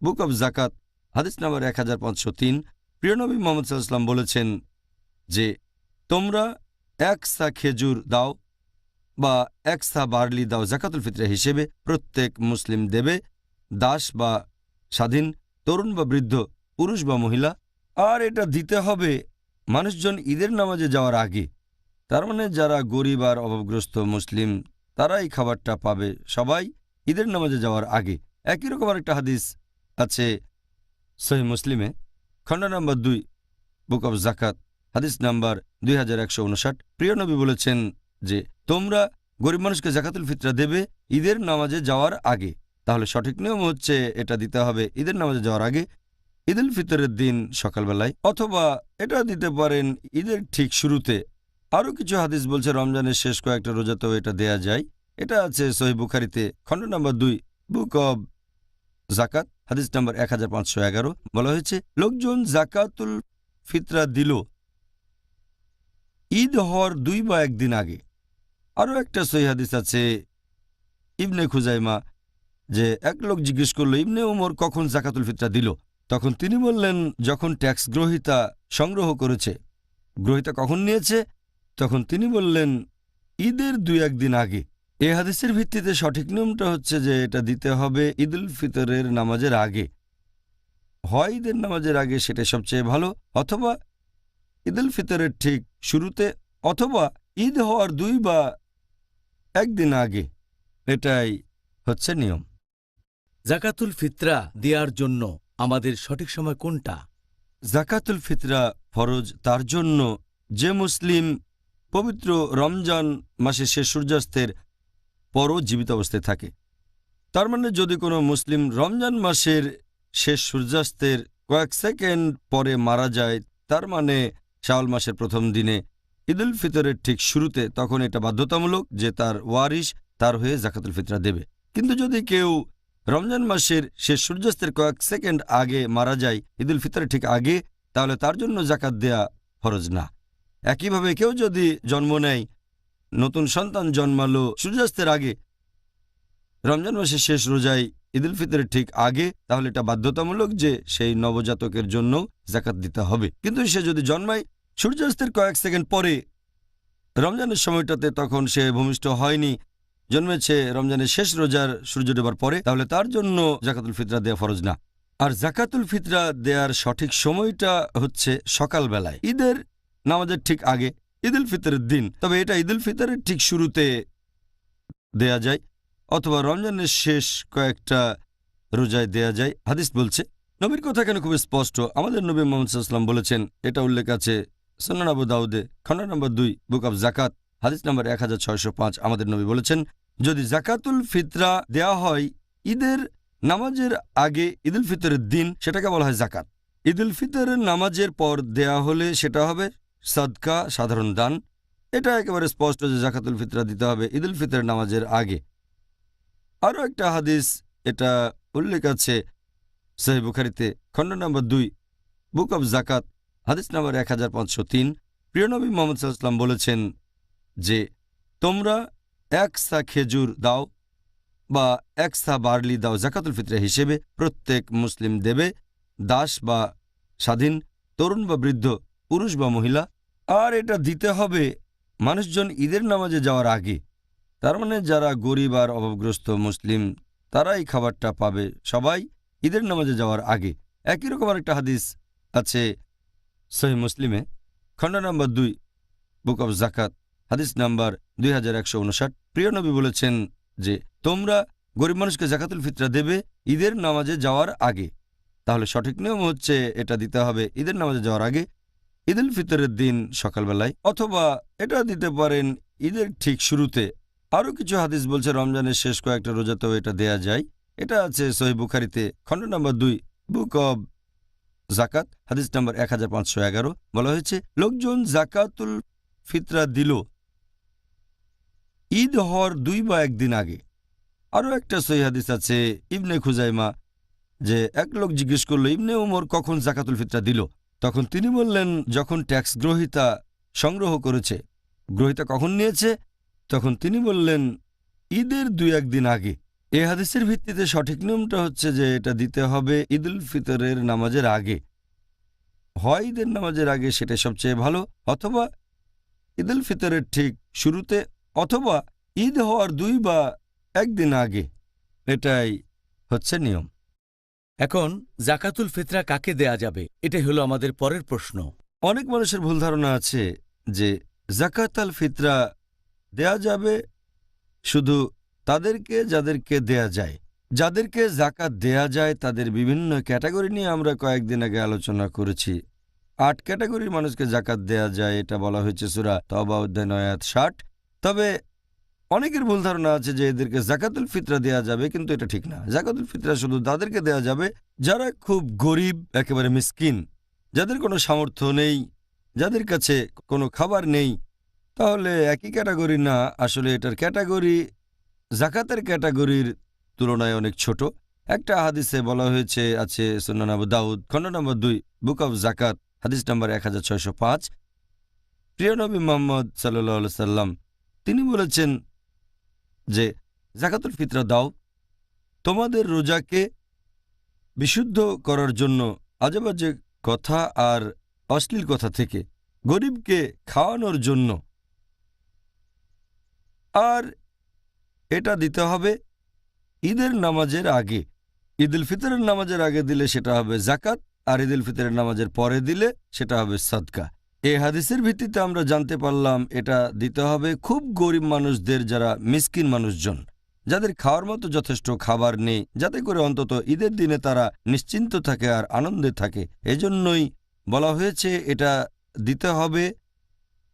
Speaker 2: বুক অব জাকাত, হাদিস নম্বর 1503। প্রিয় নবী মুহাম্মদ সাল্লাল্লাহু আলাইহি ওয়াসাল্লাম বলেছেন যে তোমরা এক সা খেজুর দাও বা এক সা বার্লি দাও জাকাতুল ফিতরা হিসেবে, প্রত্যেক মুসলিম দেবে, দাস বা স্বাধীন, তরুণ বা বৃদ্ধ, পুরুষ বা মহিলা। আর এটা দিতে হবে মানুষজন ঈদের নামাজে যাওয়ার আগে। তার মানে যারা গরিব আর অভাবগ্রস্ত মুসলিম তারা এই খাবারটা পাবে সবাই ঈদের নামাজে যাওয়ার আগে। একই রকম আরেকটা হাদিস আছে সহিহ মুসলিমে, খণ্ড নম্বর 2, বুক অব জাকাত, হাদিস নাম্বার 2159। প্রিয় নবী বলেছেন যে তোমরা গরিব মানুষকে জাকাতুল ফিতরা দেবে ঈদের নামাজে যাওয়ার আগে। তাহলে সঠিক নিয়ম হচ্ছে এটা দিতে হবে ঈদের নামাজে যাওয়ার আগে, ঈদুল ফিতরের দিন সকালবেলায়, অথবা এটা দিতে পারেন ঈদের ঠিক শুরুতে। আরও কিছু হাদিস বলছে রমজানের শেষ কয়েকটা রোজাতেও এটা দেয়া যায়। এটা আছে সহিহ বুখারীতে, খণ্ড নম্বর 2, বুক অব জাকাত, হাদিস নম্বর 1511। বলা হয়েছে লোকজন জাকাতুল ফিতরা দিল ঈদ হওয়ার 2 বা 1 দিন আগে। আরও একটা সহিহ হাদিস আছে ইবনে খুজাইমা, যে এক লোক জিজ্ঞেস করল ইবনে উমর কখন জাকাতুল ফিতরা দিল, তখন তিনি বললেন যখন ট্যাক্স গ্রহীতা সংগ্রহ করেছে। গ্রহীতা কখন নিয়েছে? তখন তিনি বললেন ঈদের 2-1 দিন আগে। এ হাদিসের ভিত্তিতে সঠিক নিয়মটা হচ্ছে যে এটা দিতে হবে ঈদুল ফিতরের নামাজের আগে। হয় ঈদের নামাজের আগে, সেটা সবচেয়ে ভালো, অথবা ঈদুল ফিতরের ঠিক শুরুতে, অথবা ঈদ হওয়ার 2 বা 1 দিন আগে। এটাই হচ্ছে নিয়ম।
Speaker 1: জাকাতুল ফিতরা দেওয়ার জন্য আমাদের সঠিক সময় কোনটা?
Speaker 2: জাকাতুল ফিতরা ফরজ তার জন্য যে মুসলিম পবিত্র রমজান মাসের শেষ সূর্যাস্তের পরও জীবিত অবস্থায় থাকে। তার মানে যদি কোনো মুসলিম রমজান মাসের শেষ সূর্যাস্তের কয়েক সেকেন্ড পরে মারা যায়, তার মানে শাওয়াল মাসের প্রথম দিনে ঈদুল ফিতরের ঠিক শুরুতে, তখন এটা বাধ্যতামূলক যে তার ওয়ারিশ তার হয়ে জাকাতুল ফিতরা দেবে। কিন্তু যদি কেউ রমজান মাসের শেষ সূর্যাস্তের কয়েক সেকেন্ড আগে মারা যায় ঈদুল ফিতরের ঠিক আগে, তাহলে তার জন্য জাকাত দেয়া ফরজ না। একইভাবে কেউ যদি জন্ম নেয়, নতুন সন্তান জন্মালো সূর্যাস্তের আগে, রমজান মাসের শেষ রোজায় ঈদুল ফিতরের ঠিক আগে, তাহলে এটা বাধ্যতামূলক যে সেই নবজাতকের জন্য জাকাত দিতে হবে। কিন্তু সে যদি জন্মায় সূর্যাস্তের কয়েক সেকেন্ড পরে রমজানের সময়টাতে, তখন সে ভূমিষ্ঠ হয়নি, জন্মেছে রমজানের শেষ রোজার সূর্য ডোবার পরে, তাহলে তার জন্য জাকাতুল ফিতরা দেয়া ফরজ না। আর জাকাতুল ফিতরা দেওয়ার সঠিক সময়টা হচ্ছে সকালবেলায়, ঈদের নামাজের ঠিক আগে, ঈদুল ফিতরের দিন। তবে এটা ঈদুল ফিতরের ঠিক শুরুতে দেয়া যায়, অথবা রমজানের শেষ কয়েকটা রোজায় দেয়া যায়। হাদিস বলছে, নবীর কথা এখানে খুব স্পষ্ট। আমাদের নবী মুহাম্মদ সাল্লাল্লাহু আলাইহি ওয়াসাল্লাম বলেছেন, এটা উল্লেখ আছে সুনান আবু দাউদে, খণ্ড নম্বর 2, বুক অব জাকাত, হাদিস নম্বর 1605। আমাদের নবী বলেছেন যদি জাকাতুল ফিতরা দেয়া হয় ঈদের নামাজের আগে, ঈদুল ফিতরের দিন, সেটাকে বলা হয় জাকাত। ঈদুল ফিতরের নামাজের পর দেয়া হলে সেটা হবে সাদকা, সাধারণ দান। এটা একেবারে স্পষ্ট যে জাকাতুল ফিতরা দিতে হবে ঈদুল ফিতরের নামাজের আগে। আরও একটা হাদিস এটা উল্লেখ আছে সহিহ বুখারীতে, খণ্ড নম্বর 2, বুক অব জাকাত, হাদিস নম্বর 1503। প্রিয় নবী মুহাম্মদ সাল্লাল্লাহু আলাইহি ওয়াসাল্লাম বলেছেন যে তোমরা এক সা খেজুর দাও বা এক সা বার্লি দাও জাকাতুল ফিতরা হিসেবে, প্রত্যেক মুসলিম দেবে, দাস বা স্বাধীন, তরুণ বা বৃদ্ধ, পুরুষ বা মহিলা। আর এটা দিতে হবে মানুষজন ঈদের নামাজে যাওয়ার আগে। তার মানে যারা গরিব আর অভাবগ্রস্ত মুসলিম তারা এই খাবারটা পাবে সবাই ঈদের নামাজে যাওয়ার আগে। একই রকম আরেকটা হাদিস আছে সহিহ মুসলিমে, খণ্ড নম্বর 2, বুক অব জাকাত, হাদিস নাম্বার 2159। প্রিয় নবী বলেছেন যে তোমরা গরিব মানুষকে জাকাতুল ফিতরা দেবে ঈদের নামাজে যাওয়ার আগে। তাহলে সঠিক নিয়ম হচ্ছে এটা দিতে হবে ঈদের নামাজে যাওয়ার আগে, ঈদুল ফিতরের দিন সকালবেলায়, অথবা এটা দিতে পারেন ঈদের ঠিক শুরুতে। আরও কিছু হাদিস বলছে রমজানের শেষ কয়েকটা রোজাতেও এটা দেয়া যায়। এটা আছে সহিহ বুখারীতে, খণ্ড নম্বর 2, বুক অব জাকাত, হাদিস নম্বর 1511। বলা হয়েছে লোকজন জাকাতুল ফিতরা দিল ঈদ হওয়ার 2 বা 1 দিন আগে। আরও একটা সহিহ হাদিস আছে ইবনে খুজাইমা, যে এক লোক জিজ্ঞেস করল ইবনে উমর কখন জাকাতুল ফিতরা দিল, তখন তিনি বললেন যখন ট্যাক্স গ্রহীতা সংগ্রহ করেছে। গ্রহীতা কখন নিয়েছে? তখন তিনি বললেন ঈদের 2-1 দিন আগে। এই হাদিসের ভিত্তিতে সঠিক নিয়মটা হচ্ছে যে এটা দিতে হবে ঈদুল ফিতরের নামাজের আগে। হয় ঈদের নামাজের আগে, সেটা সবচেয়ে ভালো, অথবা ঈদুল ফিতরের ঠিক শুরুতে, অথবা ঈদ হওয়ার 2 বা 1 দিন আগে। এটাই হচ্ছে নিয়ম।
Speaker 1: এখন জাকাতুল ফিতরা কাকে দেয়া যাবে, এটাই হলো আমাদের পরের প্রশ্ন।
Speaker 2: অনেক মানুষের ভুল ধারণা আছে যে জাকাত আল ফিতরা দেয়া যাবে শুধু তাদেরকে যাদেরকে দেয়া যায়। যাদেরকে জাকাত দেয়া যায় তাদের বিভিন্ন ক্যাটাগরি নিয়ে আমরা কয়েকদিন আগে আলোচনা করেছি। 8 ক্যাটাগরির মানুষকে জাকাত দেয়া যায়, এটা বলা হয়েছে সূরা তওবা অধ্যায় 9 আয়াত 60। তবে অনেকের ভুল ধারণা আছে যে এদেরকে জাকাতুল ফিতরা দেয়া যাবে, কিন্তু এটা ঠিক না। জাকাতুল ফিতরা শুধু তাদেরকে দেয়া যাবে যারা খুব গরিব, একেবারে মিসকিন, যাদের কোনো সামর্থ্য নেই, যাদের কাছে কোনো খাবার নেই। তাহলে একই ক্যাটাগরি না, আসলে এটার ক্যাটাগরি জাকাতের ক্যাটাগরির তুলনায় অনেক ছোট। একটা হাদিসে বলা হয়েছে, আছে সুনান আবু দাউদ খণ্ড নম্বর 2 বুক অব জাকাত হাদিস নম্বর 1605। প্রিয় নবী মুহাম্মদ সাল্লাল্লাহু আলাইহি সাল্লাম তিনি বলেছেন যে জাকাতুল ফিতরা দাও তোমাদের রোজাকে বিশুদ্ধ করার জন্য আজেবাজে কথা আর অশ্লীল কথা থেকে, গরিবকে খাওয়ানোর জন্য। আর এটা দিতে হবে ঈদের নামাজের আগে। ঈদুল ফিতরের নামাজের আগে দিলে সেটা হবে জাকাত, আর ঈদুল ফিতরের নামাজের পরে দিলে সেটা হবে সাদকা। এই হাদিসের ভিত্তিতে আমরা জানতে পারলাম এটা দিতে হবে খুব গরিব মানুষদের, যারা মিসকিন মানুষজন, যাদের খাওয়ার মতো যথেষ্ট খাবার নেই, যাতে করে অন্তত ঈদের দিনে তারা নিশ্চিন্ত থাকে আর আনন্দে থাকে। এজন্যই বলা হয়েছে এটা দিতে হবে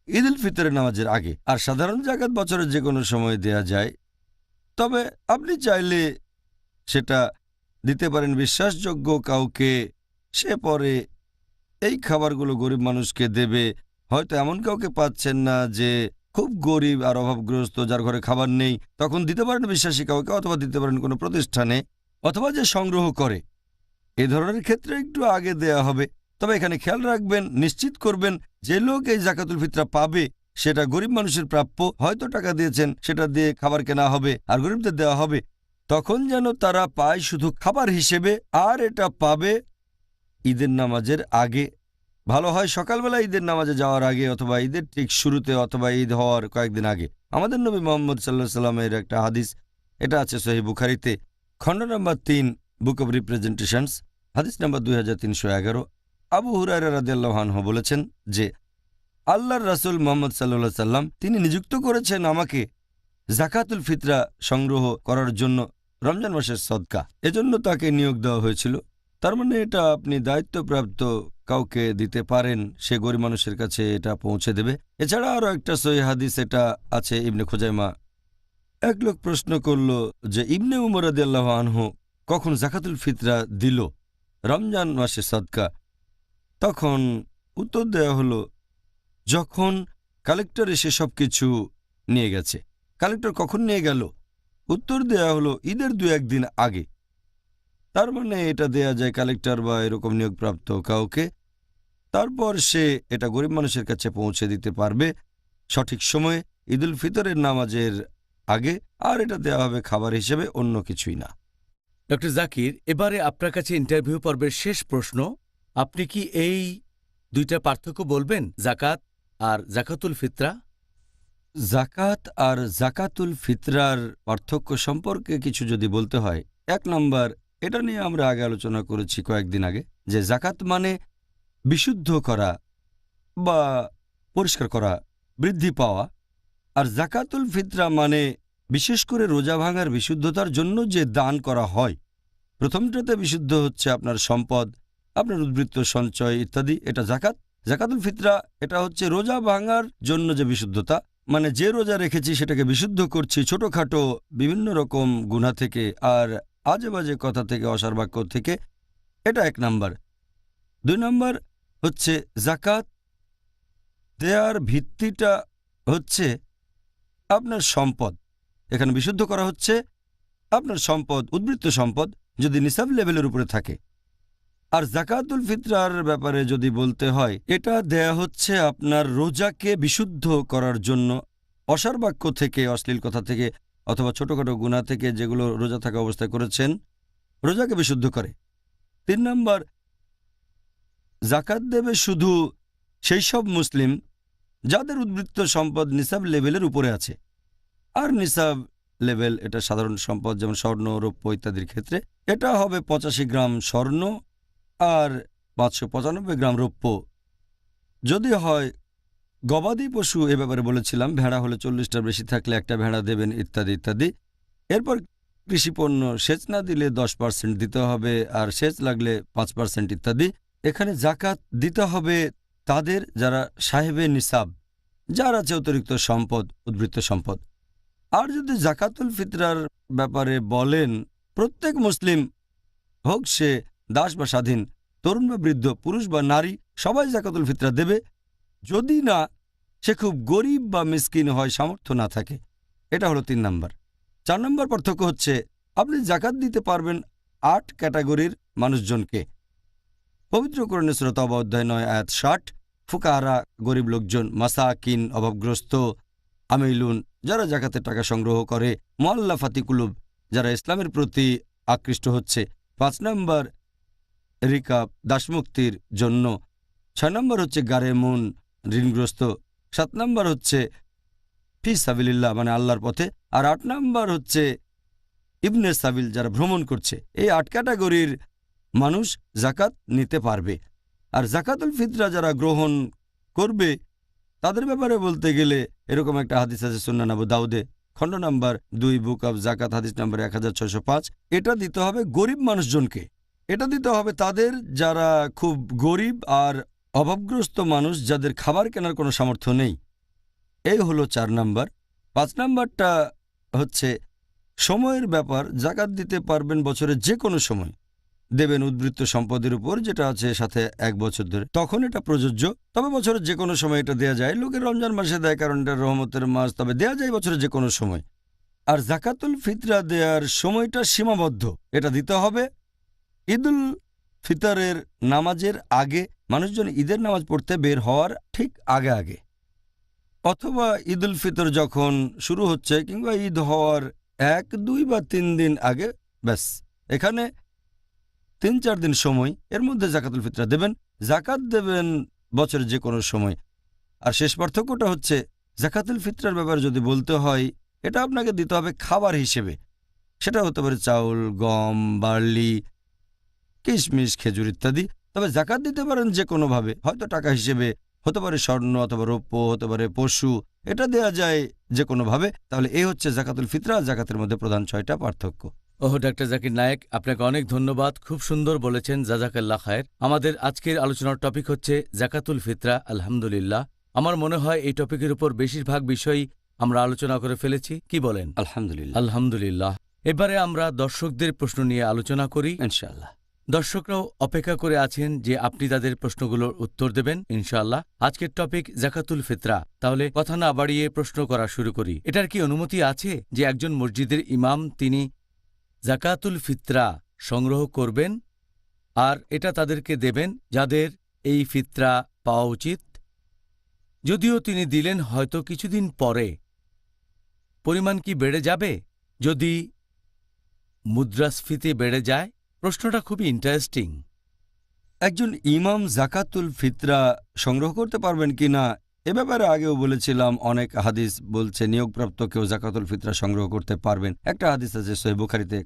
Speaker 2: ঈদুল ফিতরের নামাজের আগে। আর সাধারণ জাকাত বছরের যে কোনো সময় দেয়া যায়, তবে আপনি চাইলে সেটা দিতে পারেন বিশ্বাসযোগ্য কাউকে, সে পরে এই খাবারগুলো গরিব মানুষকে দেবে। হয়তো এমন কাউকে পাচ্ছেন না যে খুব গরিব আর অভাবগ্রস্ত, যার ঘরে খাবার নেই, তখন দিতে পারেন বিশ্বাসী কাউকে, অথবা দিতে পারেন কোনো প্রতিষ্ঠানে, অথবা যে সংগ্রহ করে। এই ধরনের ক্ষেত্রে একটু আগে দেয়া হবে। তবে এখানে খেয়াল রাখবেন, নিশ্চিত করবেন যে লোক এই জাকাতুল ফিতরা পাবে সেটা গরিব মানুষের প্রাপ্য। হয়তো টাকা দিয়েছেন, সেটা দিয়ে খাবার কেনা হবে আর গরিবদের দেওয়া হবে, তখন যেন তারা পায় শুধু খাবার হিসেবে, আর এটা পাবে ঈদের নামাজের আগে। ভালো হয় সকালবেলা ঈদের নামাজে যাওয়ার আগে, অথবা ঈদের ঠিক শুরুতে, অথবা ঈদ হওয়ার কয়েকদিন আগে। আমাদের নবী মুহাম্মদ সাল্লাল্লাহু আলাইহি সাল্লামের একটা হাদিস, এটা আছে সহিহ বুখারীতে খণ্ড নম্বর 3 বুক অব রিপ্রেজেন্টেশনস হাদিস নম্বর 2311। আবু হুরায়রা রাদিয়াল্লাহু আনহু বলেছেন যে আল্লাহর রাসূল মুহাম্মদ সাল্লাল্লাহু আলাইহি সাল্লাম তিনি নিযুক্ত করেছেন আমাকে জাকাতুল ফিতরা সংগ্রহ করার জন্য রমজান মাসের সদকা। এজন্য তাকে নিয়োগ দেওয়া হয়েছিল। তার মানে এটা আপনি দায়িত্বপ্রাপ্ত কাউকে দিতে পারেন, সে গরিব মানুষের কাছে এটা পৌঁছে দেবে। এছাড়া আরও একটা সহিহ হাদিস, এটা আছে ইবনে খুজাইমা। এক লোক প্রশ্ন করল যে ইবনে উমর রাদিয়াল্লাহু আনহু কখন জাকাতুল ফিতরা দিল রমজান মাসে সদকা? তখন উত্তর দেওয়া হলো, যখন কালেক্টর এসে সব কিছু নিয়ে গেছে। কালেক্টর কখন নিয়ে গেল? উত্তর দেওয়া হলো ঈদের 2-1 দিন আগে। তার মানে এটা দেয়া যায় কালেক্টর বা এরকম নিয়োগপ্রাপ্ত কাউকে, তারপর সে এটা গরিব মানুষের কাছে পৌঁছে দিতে পারবে সঠিক সময়ে ঈদুল ফিতরের নামাজের আগে। আর এটা দেওয়া হবে খাবার হিসেবে, অন্য কিছুই না।
Speaker 1: ডক্টর জাকির, এবারে আপনার কাছে ইন্টারভিউ পর্বের শেষ প্রশ্ন। আপনি কি এই দুইটা পার্থক্য বলবেন, জাকাত আর জাকাতুল ফিতরা?
Speaker 2: জাকাত আর জাকাতুল ফিতরার পার্থক্য সম্পর্কে কিছু যদি বলতে হয়, 1 নম্বর, এটা নিয়ে আমরা আগে আলোচনা করেছি কয়েকদিন আগে, যে জাকাত মানে বিশুদ্ধ করা বা পরিষ্কার করা, বৃদ্ধি পাওয়া। আর জাকাতুল ফিতরা মানে বিশেষ করে রোজা ভাঙার বিশুদ্ধতার জন্য যে দান করা হয়। প্রথমটাতে বিশুদ্ধ হচ্ছে আপনার সম্পদ, আপনার উদ্বৃত্ত সঞ্চয় ইত্যাদি, এটা জাকাত। জাকাতুল ফিতরা এটা হচ্ছে রোজা ভাঙার জন্য যে বিশুদ্ধতা, মানে যে রোজা রেখেছি সেটাকে বিশুদ্ধ করছি ছোটখাটো বিভিন্ন রকম গুনাহ থেকে আর আজে বাজে কথা থেকে, অসার বাক্য থেকে। এটা 1 নম্বর। 2 নম্বর হচ্ছে জাকাত দেয়ার ভিত্তিটা হচ্ছে আপনার সম্পদ। এখানে বিশুদ্ধ করা হচ্ছে আপনার সম্পদ, উদ্বৃত্ত সম্পদ, যদি নিসাব লেভেলের উপরে থাকে। আর জাকাতুল ফিতরার ব্যাপারে যদি বলতে হয়, এটা দেয়া হচ্ছে আপনার রোজাকে বিশুদ্ধ করার জন্য, অসার বাক্য থেকে, অশ্লীল কথা থেকে অথবা ছোটখাটো গুনাহ থেকে যেগুলো রোজা থাকা অবস্থায় করেছেন, রোজাকে বিশুদ্ধ করে। 3 নম্বর, জাকাত দেবে শুধু সেই সব মুসলিম যাদের উদ্বৃত্ত সম্পদ নিসাব লেভেলের উপরে আছে। আর নিসাব লেভেল এটা সাধারণ সম্পদ, যেমন স্বর্ণ, রৌপ্য ইত্যাদির ক্ষেত্রে এটা হবে 85 গ্রাম স্বর্ণ আর 595 গ্রাম রৌপ্য। যদি হয় গবাদি পশু, এ ব্যাপারে বলেছিলাম, ভেড়া হলে 40টার বেশি থাকলে একটা ভেড়া দেবেন, ইত্যাদি ইত্যাদি। এরপর কৃষিপণ্য, সেচ না দিলে 10% দিতে হবে, আর সেচ লাগলে 5% ইত্যাদি। এখানে জাকাত দিতে হবে তাদের যারা সাহেবে নিসাব, যার আছে অতিরিক্ত সম্পদ, উদ্বৃত্ত সম্পদ। আর যদি জাকাতুল ফিতরার ব্যাপারে বলেন, প্রত্যেক মুসলিম হোক সে দাস বা স্বাধীন, তরুণ বা বৃদ্ধ, পুরুষ বা নারী, সবাই জাকাতুল ফিতরা দেবে, যদি না সে খুব গরিব বা মিসকিন হয়, সামর্থ্য না থাকে। এটা হলো 3 নম্বর। 4 নম্বর পার্থক্য হচ্ছে আপনি জাকাত দিতে পারবেন 8 ক্যাটাগরির মানুষজনকে। পবিত্র কোরআনে সূরা তাওবা অধ্যায় 9 আয়াত 60, ফুকাহারা গরিব লোকজন, মাসাকিন অভাবগ্রস্ত, আমিলুন যারা জাকাতের টাকা সংগ্রহ করে, মুআল্লাফাতি কুলুব যারা ইসলামের প্রতি আকৃষ্ট হচ্ছে। 5 নম্বর রিকাব দাসমুক্তির জন্য। 6 নম্বর হচ্ছে গারেমুন ঋণগ্রস্ত। 7 নম্বর হচ্ছে ফি সাবিলিল্লাহ মানে আল্লাহর পথে। আর 8 নম্বর হচ্ছে ইবনে সাবিল যারা ভ্রমণ করছে। এই 8 ক্যাটাগরির মানুষ জাকাত নিতে পারবে। আর জাকাতুল ফিতরা যারা গ্রহণ করবে তাদের ব্যাপারে বলতে গেলে এরকম একটা হাদিস আছে সুনান আবু দাউদে, খণ্ড নাম্বার 2, বুক অব জাকাত, হাদিস নাম্বার 1605। এটা দিতে হবে গরিব মানুষজনকে। এটা দিতে হবে তাদের যারা খুব গরিব আর অভাবগ্রস্ত মানুষ, যাদের খাবার কেনার কোনো সামর্থ্য নেই। এই হলো 4 নাম্বার। 5 নাম্বারটা হচ্ছে সময়ের ব্যাপার। জাকাত দিতে পারবেন বছরের যে কোনো সময়, দেবেন উদ্বৃত্ত সম্পদের উপর যেটা আছে সাথে 1 বছর ধরে, তখন এটা প্রযোজ্য। তবে বছরের যে কোনো সময় এটা দেয়া যায়। লোকের রমজান মাসে দেয় কারণ এটা রহমতের মাস, তবে দেয়া যায় বছরের যে কোনো সময়। আর জাকাতুল ফিতরা দেওয়ার সময়টা সীমাবদ্ধ। এটা দিতে হবে ঈদুল ফিতরের নামাজের আগে, মানুষজন ঈদের নামাজ পড়তে বের হওয়ার ঠিক আগে আগে, অথবা ঈদুল ফিতর যখন শুরু হচ্ছে কিংবা ঈদ হওয়ার 1, 2 বা 3 দিন আগে। ব্যাস, এখানে 3-4 দিন সময়, এর মধ্যে জাকাতুল ফিতরা দেবেন। জাকাত দেবেন বছরের যে কোনো সময়। আর শেষ পার্থক্যটা হচ্ছে জাকাতুল ফিতরার ব্যাপারে যদি বলতে হয়, এটা আপনাকে দিতে হবে খাবার হিসেবে। সেটা হতে পারে চাউল, গম, বার্লি, কিশমিশ, খেজুর ইত্যাদি। তবে জাকাত দিতে পারেন যে কোনোভাবে, হয়তো টাকা হিসেবে, হতে পারে স্বর্ণ অথবা রৌপ্য, হতে পারে পশু, এটা দেয়া যায় যে কোনোভাবে। তাহলে এই হচ্ছে জাকাতুল ফিতরা আর জাকাতের মধ্যে প্রধান 6টা পার্থক্য।
Speaker 1: ওহ, ডাক্তার জাকির নায়েক, আপনাকে অনেক ধন্যবাদ। খুব সুন্দর বলেছেন, জাজাকাল্লাহ খায়ের। আমাদের আজকের আলোচনার টপিক হচ্ছে জাকাতুল ফিতরা। আলহামদুলিল্লাহ, আমার মনে হয় এই টপিকের উপর বেশিরভাগ বিষয়ই আমরা আলোচনা করে ফেলেছি। কি বলেন?
Speaker 2: আলহামদুলিল্লাহ।
Speaker 1: আলহামদুলিল্লাহ। এবারে আমরা দর্শকদের প্রশ্ন নিয়ে আলোচনা করি।
Speaker 2: ইনশাআল্লাহ।
Speaker 1: দর্শকরাও অপেক্ষা করে আছেন যে আপনি তাদের প্রশ্নগুলোর উত্তর দেবেন ইনশাআল্লাহ। আজকের টপিক জাকাতুল ফিতরা। তাহলে কথা না বাড়িয়ে প্রশ্ন করা শুরু করি। এটার কি অনুমতি আছে যে একজন মসজিদের ইমাম তিনি জাকাতুল ফিতরা সংগ্রহ করবেন আর এটা তাদেরকে দেবেন যাদের এই ফিতরা পাওয়া উচিত? যদিও তিনি দিলেন হয়তো কিছুদিন পরে, পরিমাণ কি বেড়ে যাবে যদি মুদ্রাস্ফীতি বেড়ে যায়? প্রশ্নটা খুবই ইন্টারেস্টিং।
Speaker 2: একজন ইমাম জাকাতুল ফিতরা সংগ্রহ করতে পারবেন কিনা এ ব্যাপারে আগেও বলেছিলাম। অনেক হাদিস বলছে নিয়োগপ্রাপ্ত কেউ জাকাতুল ফিতরা সংগ্রহ করতে পারবেন। একটা হাদিস আছে সহিহ বুখারীতে,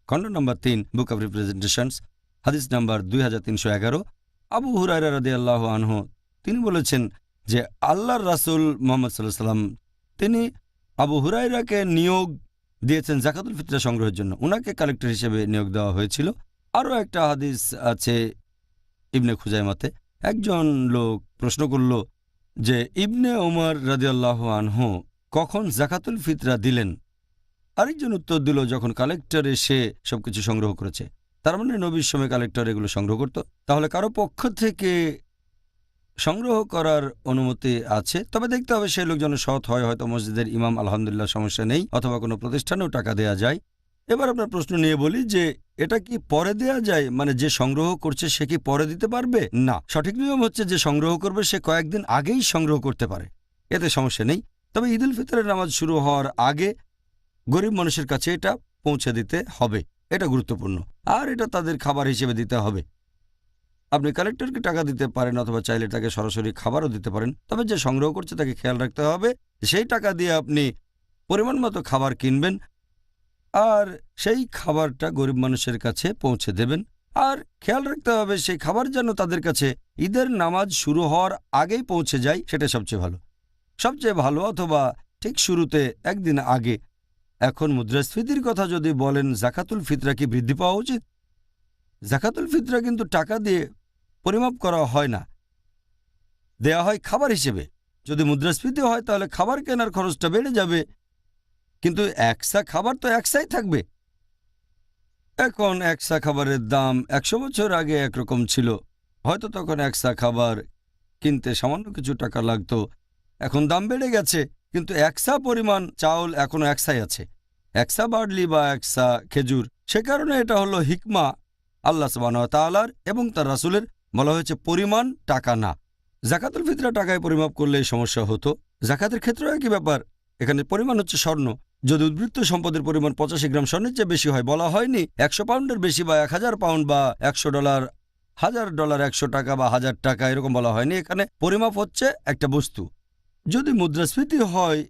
Speaker 2: খণ্ড নম্বর 3, বুক অব রিপ্রেজেন্টেশনস, হাদিস নাম্বার 2311। আবু হুরায়রা রাদিয়াল্লাহু আনহু তিনি বলেছেন যে আল্লাহর রাসূল মুহাম্মদ সাল্লাল্লাহু আলাইহি ওয়াসাল্লাম তিনি আবু হুরায়রাকে নিয়োগ দিয়েছেন জাকাতুল ফিতরা সংগ্রহের জন্য। উনাকে কালেক্টর হিসেবে নিয়োগ দেওয়া হয়েছিল। আরও একটা হাদিস আছে ইবনে খুজাইমাতে। একজন লোক প্রশ্ন করল যে ইবনে ওমর রাদিয়াল্লাহু আনহু কখন জাকাতুল ফিতরা দিলেন? আরেকজন উত্তর দিল যখন কালেক্টর এসে সবকিছু সংগ্রহ করেছে। তার মানে নবীর সময় কালেক্টর এগুলো সংগ্রহ করত। তাহলে কারো পক্ষ থেকে সংগ্রহ করার অনুমতি আছে, তবে দেখতে হবে সেই লোক যেন সৎ হয়। হয়তো মসজিদের ইমাম, আলহামদুলিল্লাহ সমস্যা নেই, অথবা কোনো প্রতিষ্ঠানেও টাকা দেয়া যায়। এবার আপনার প্রশ্ন নিয়ে বলি যে এটা কি পরে দেয়া যায়, মানে যে সংগ্রহ করছে সে কি পরে দিতে পারবে? না, সঠিক নিয়ম হচ্ছে যে সংগ্রহ করবে সে কয়েকদিন আগেই সংগ্রহ করতে পারে, এতে সমস্যা নেই। তবে ঈদ উল ফিতরের নামাজ শুরু হওয়ার আগে গরিব মানুষের কাছে এটা পৌঁছে দিতে হবে। এটা গুরুত্বপূর্ণ। আর এটা তাদের খাবার হিসেবে দিতে হবে। আপনি কালেক্টরকে টাকা দিতে পারেন অথবা চাইলে তাকে সরাসরি খাবারও দিতে পারেন। তবে যে সংগ্রহ করছে তাকে খেয়াল রাখতে হবে সেই টাকা দিয়ে আপনি পরিমাণ মতো খাবার কিনবেন আর সেই খাবারটা গরিব মানুষের কাছে পৌঁছে দেবেন। আর খেয়াল রাখতে হবে সেই খাবার যেন তাদের কাছে ঈদের নামাজ শুরু হওয়ার আগেই পৌঁছে যায়, সেটা সবচেয়ে ভালো অথবা ঠিক শুরুতে একদিন আগে। এখন মুদ্রাস্ফীতির কথা যদি বলেন, জাকাতুল ফিতরা কি বৃদ্ধি পাওয়া উচিত? জাকাতুল ফিতরা কিন্তু টাকা দিয়ে পরিমাপ করা হয় না, দেয়া হয় খাবার হিসেবে। যদি মুদ্রাস্ফীতি হয় তাহলে খাবার কেনার খরচটা বেড়ে যাবে, কিন্তু একসা খাবার তো একসাই থাকবে। এখন একসা খাবারের দাম 100 বছর আগে একরকম ছিল। হয়তো তখন একসা খাবার কিনতে সামান্য কিছু টাকা লাগতো, এখন দাম বেড়ে গেছে, কিন্তু একসা পরিমাণ চাউল এখনো একসাই আছে। একসা বার্লি বা একসা খেজুর। সে কারণে এটা হলো হিকমা আল্লাহ সুবহানাহু ওয়া তাআলার এবং তার রাসূলের। বলা হয়েছে পরিমাণ, টাকা না। জাকাতুল ফিতরা টাকায় পরিমাপ করলে সমস্যা হতো। জাকাতের ক্ষেত্রেও একই ব্যাপার। এখানে পরিমাণ হচ্ছে স্বর্ণ। যদি উদ্বৃত্ত সম্পদের পরিমাণ 85 গ্রাম স্বর্ণের চেয়ে বেশি হয়, বলা হয়নি 100 পাউন্ডের বেশি বা 1000 পাউন্ড বা $100, $1000, 100 টাকা বা 1000 টাকা, এরকম বলা হয়নি। এখানে পরিমাপ হচ্ছে একটা বস্তু। যদি মুদ্রাস্ফীতি হয়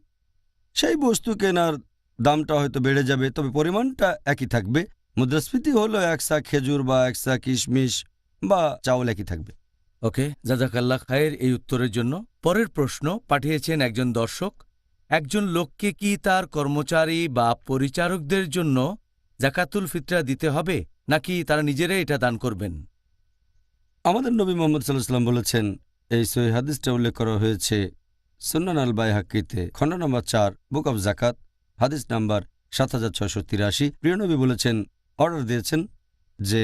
Speaker 2: সেই বস্তু কেনার দামটা হয়তো বেড়ে যাবে, তবে পরিমাণটা একই থাকবে। মুদ্রাস্ফীতি হলো একসা খেজুর বা একসা কিশমিশ বা চাউল একই থাকবে।
Speaker 1: ওকে, জাজাকাল্লাহ খায়ের এই উত্তরের জন্য। পরের প্রশ্ন পাঠিয়েছেন একজন দর্শক। একজন লোককে কি তার কর্মচারী বা পরিচারকদের জন্য জাকাতুল ফিতরা দিতে হবে, নাকি তারা নিজেরাই এটা দান করবেন?
Speaker 2: আমাদের নবী মুহাম্মদ সাল্লাল্লাহু আলাইহি ওয়াসাল্লাম বলেছেন, এই সহিহ হাদিসটা উল্লেখ করা হয়েছে সুনান আল বাইহাকিতে, খণ্ড নম্বর 4, বুক অব জাকাত, হাদিস নাম্বার 7683। প্রিয় নবী বলেছেন, অর্ডার দিয়েছেন যে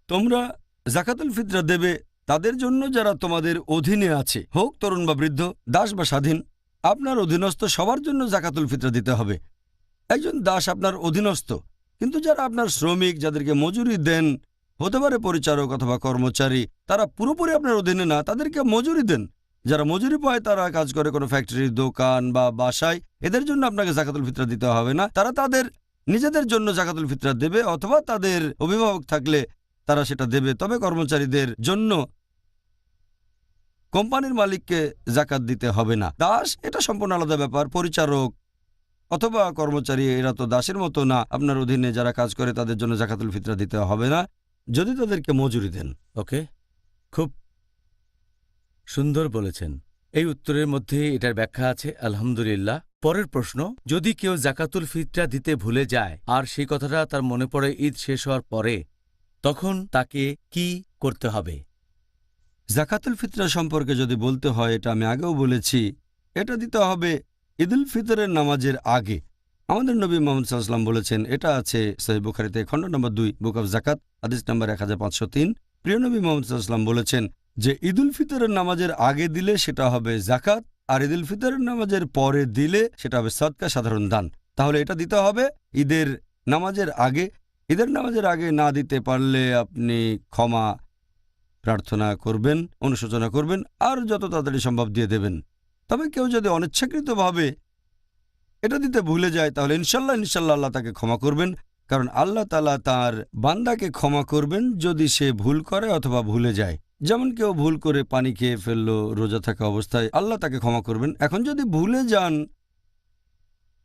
Speaker 2: তোমরা জাকাতুল ফিতরা দেবে তাদের জন্য যারা তোমাদের অধীনে আছে, হোক তরুণ বা বৃদ্ধ, দাস বা স্বাধীন। আপনার অধীনস্থ সবার জন্য জাকাতুল ফিতরা দিতে হবে। একজন দাস আপনার অধীনস্থ, কিন্তু যারা আপনার শ্রমিক, যাদেরকে মজুরি দেন, হতে পারে পরিচারক অথবা কর্মচারী, তারা পুরোপুরি আপনার অধীনে না, তাদেরকে মজুরি দেন। যারা মজুরি পায় তারা কাজ করে কোনো ফ্যাক্টরি, দোকান বা বাসায়, এদের জন্য আপনাকে জাকাতুল ফিতরা দিতে হবে না। তারা তাদের নিজেদের জন্য জাকাতুল ফিতরা দেবে অথবা তাদের অভিভাবক থাকলে তারা সেটা দেবে। তবে কর্মচারীদের জন্য কোম্পানির মালিককে জাকাত দিতে হবে না। দাস এটা সম্পূর্ণ আলাদা ব্যাপার। পরিচারক অথবা কর্মচারী এরা তো দাসের মতো না, আপনার অধীনে যারা কাজ করে তাদের জন্য জাকাতুল ফিতরা দিতে হবে না, যদি তাদেরকে মজুরি দেন।
Speaker 1: ওকে, খুব সুন্দর বলেছেন। এই উত্তরের মধ্যে এটার ব্যাখ্যা আছে, আলহামদুলিল্লাহ। পরের প্রশ্ন, যদি কেউ জাকাতুল ফিতরা দিতে ভুলে যায় আর সেই কথাটা তার মনে পড়ে ঈদ শেষ হওয়ার পরে, তখন তাকে কি করতে হবে?
Speaker 2: জাকাতুল ফিতরা সম্পর্কে যদি বলতে হয়, এটা আমি আগেও বলেছি, এটা দিতে হবে ঈদুল ফিতরের নামাজের আগে। আমাদের নবী মুহাম্মদ সাল্লাল্লাহু আলাইহি ওয়াসাল্লাম বলেছেন, এটা আছে সহিহ বুখারীতে, খণ্ড নম্বর 2, বুক অব জাকাত, হাদিস নাম্বার 1503। প্রিয় নবী মুহাম্মদ সাল্লাল্লাহু আলাইহি ওয়াসাল্লাম বলেছেন যে ঈদুল ফিতরের নামাজের আগে দিলে সেটা হবে জাকাত, আর ঈদুল ফিতরের নামাজের পরে দিলে সেটা হবে সদকা, সাধারণ দান। তাহলে এটা দিতে হবে ঈদের নামাজের আগে। ঈদের নামাজের আগে না দিতে পারলে আপনি ক্ষমা প্রার্থনা করবেন, অনুশোচনা করবেন, আর যত তাড়াতাড়ি সম্ভব দিয়ে দেবেন। তবে কেউ যদি অনিচ্ছাকৃতভাবে এটা দিতে ভুলে যায় তাহলে ইনশাল্লাহ আল্লাহ তাকে ক্ষমা করবেন, কারণ আল্লাহ তাআলা তার বান্দাকে ক্ষমা করবেন যদি সে ভুল করে অথবা ভুলে যায়। যেমন কেউ ভুল করে পানি খেয়ে ফেললো রোজা থাকা অবস্থায়, আল্লাহ তাকে ক্ষমা করবেন। এখন যদি ভুলে যান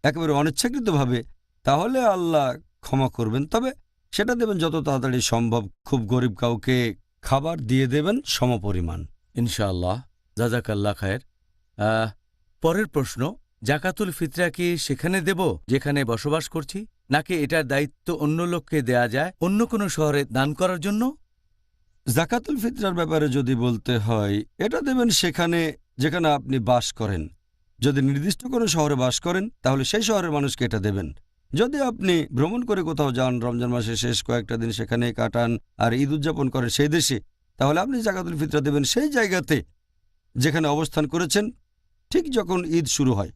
Speaker 2: একেবারে অনিচ্ছাকৃতভাবে, তাহলে আল্লাহ ক্ষমা করবেন, তবে সেটা দেবেন যত তাড়াতাড়ি সম্ভব। খুব গরিব কাউকে খাবার দিয়ে দেবেন সমপরিমাণ,
Speaker 1: ইনশাআল্লাহ। জাজাকাল্লাহ খায়ের। পরের প্রশ্ন, জাকাতুল ফিতরা কি সেখানে দেব যেখানে বসবাস করছি, নাকি এটার দায়িত্ব অন্য লোককে দেয়া যায় অন্য কোনো শহরে দান করার জন্য?
Speaker 2: জাকাতুল ফিতরার ব্যাপারে যদি বলতে হয়, এটা দেবেন সেখানে যেখানে আপনি বাস করেন। যদি নির্দিষ্ট কোনো শহরে বাস করেন তাহলে সেই শহরের মানুষকে এটা দেবেন। যদি আপনি ভ্রমণ করে কোথাও যান, রমজান মাসে শেষ কয়েকটা দিন সেখানে কাটান আর ঈদ উদযাপন করেন সেই দেশে, তাহলে আপনি জাকাতুল ফিতরা দেবেন সেই জায়গাতে যেখানে অবস্থান করেছেন ঠিক যখন ঈদ শুরু হয়।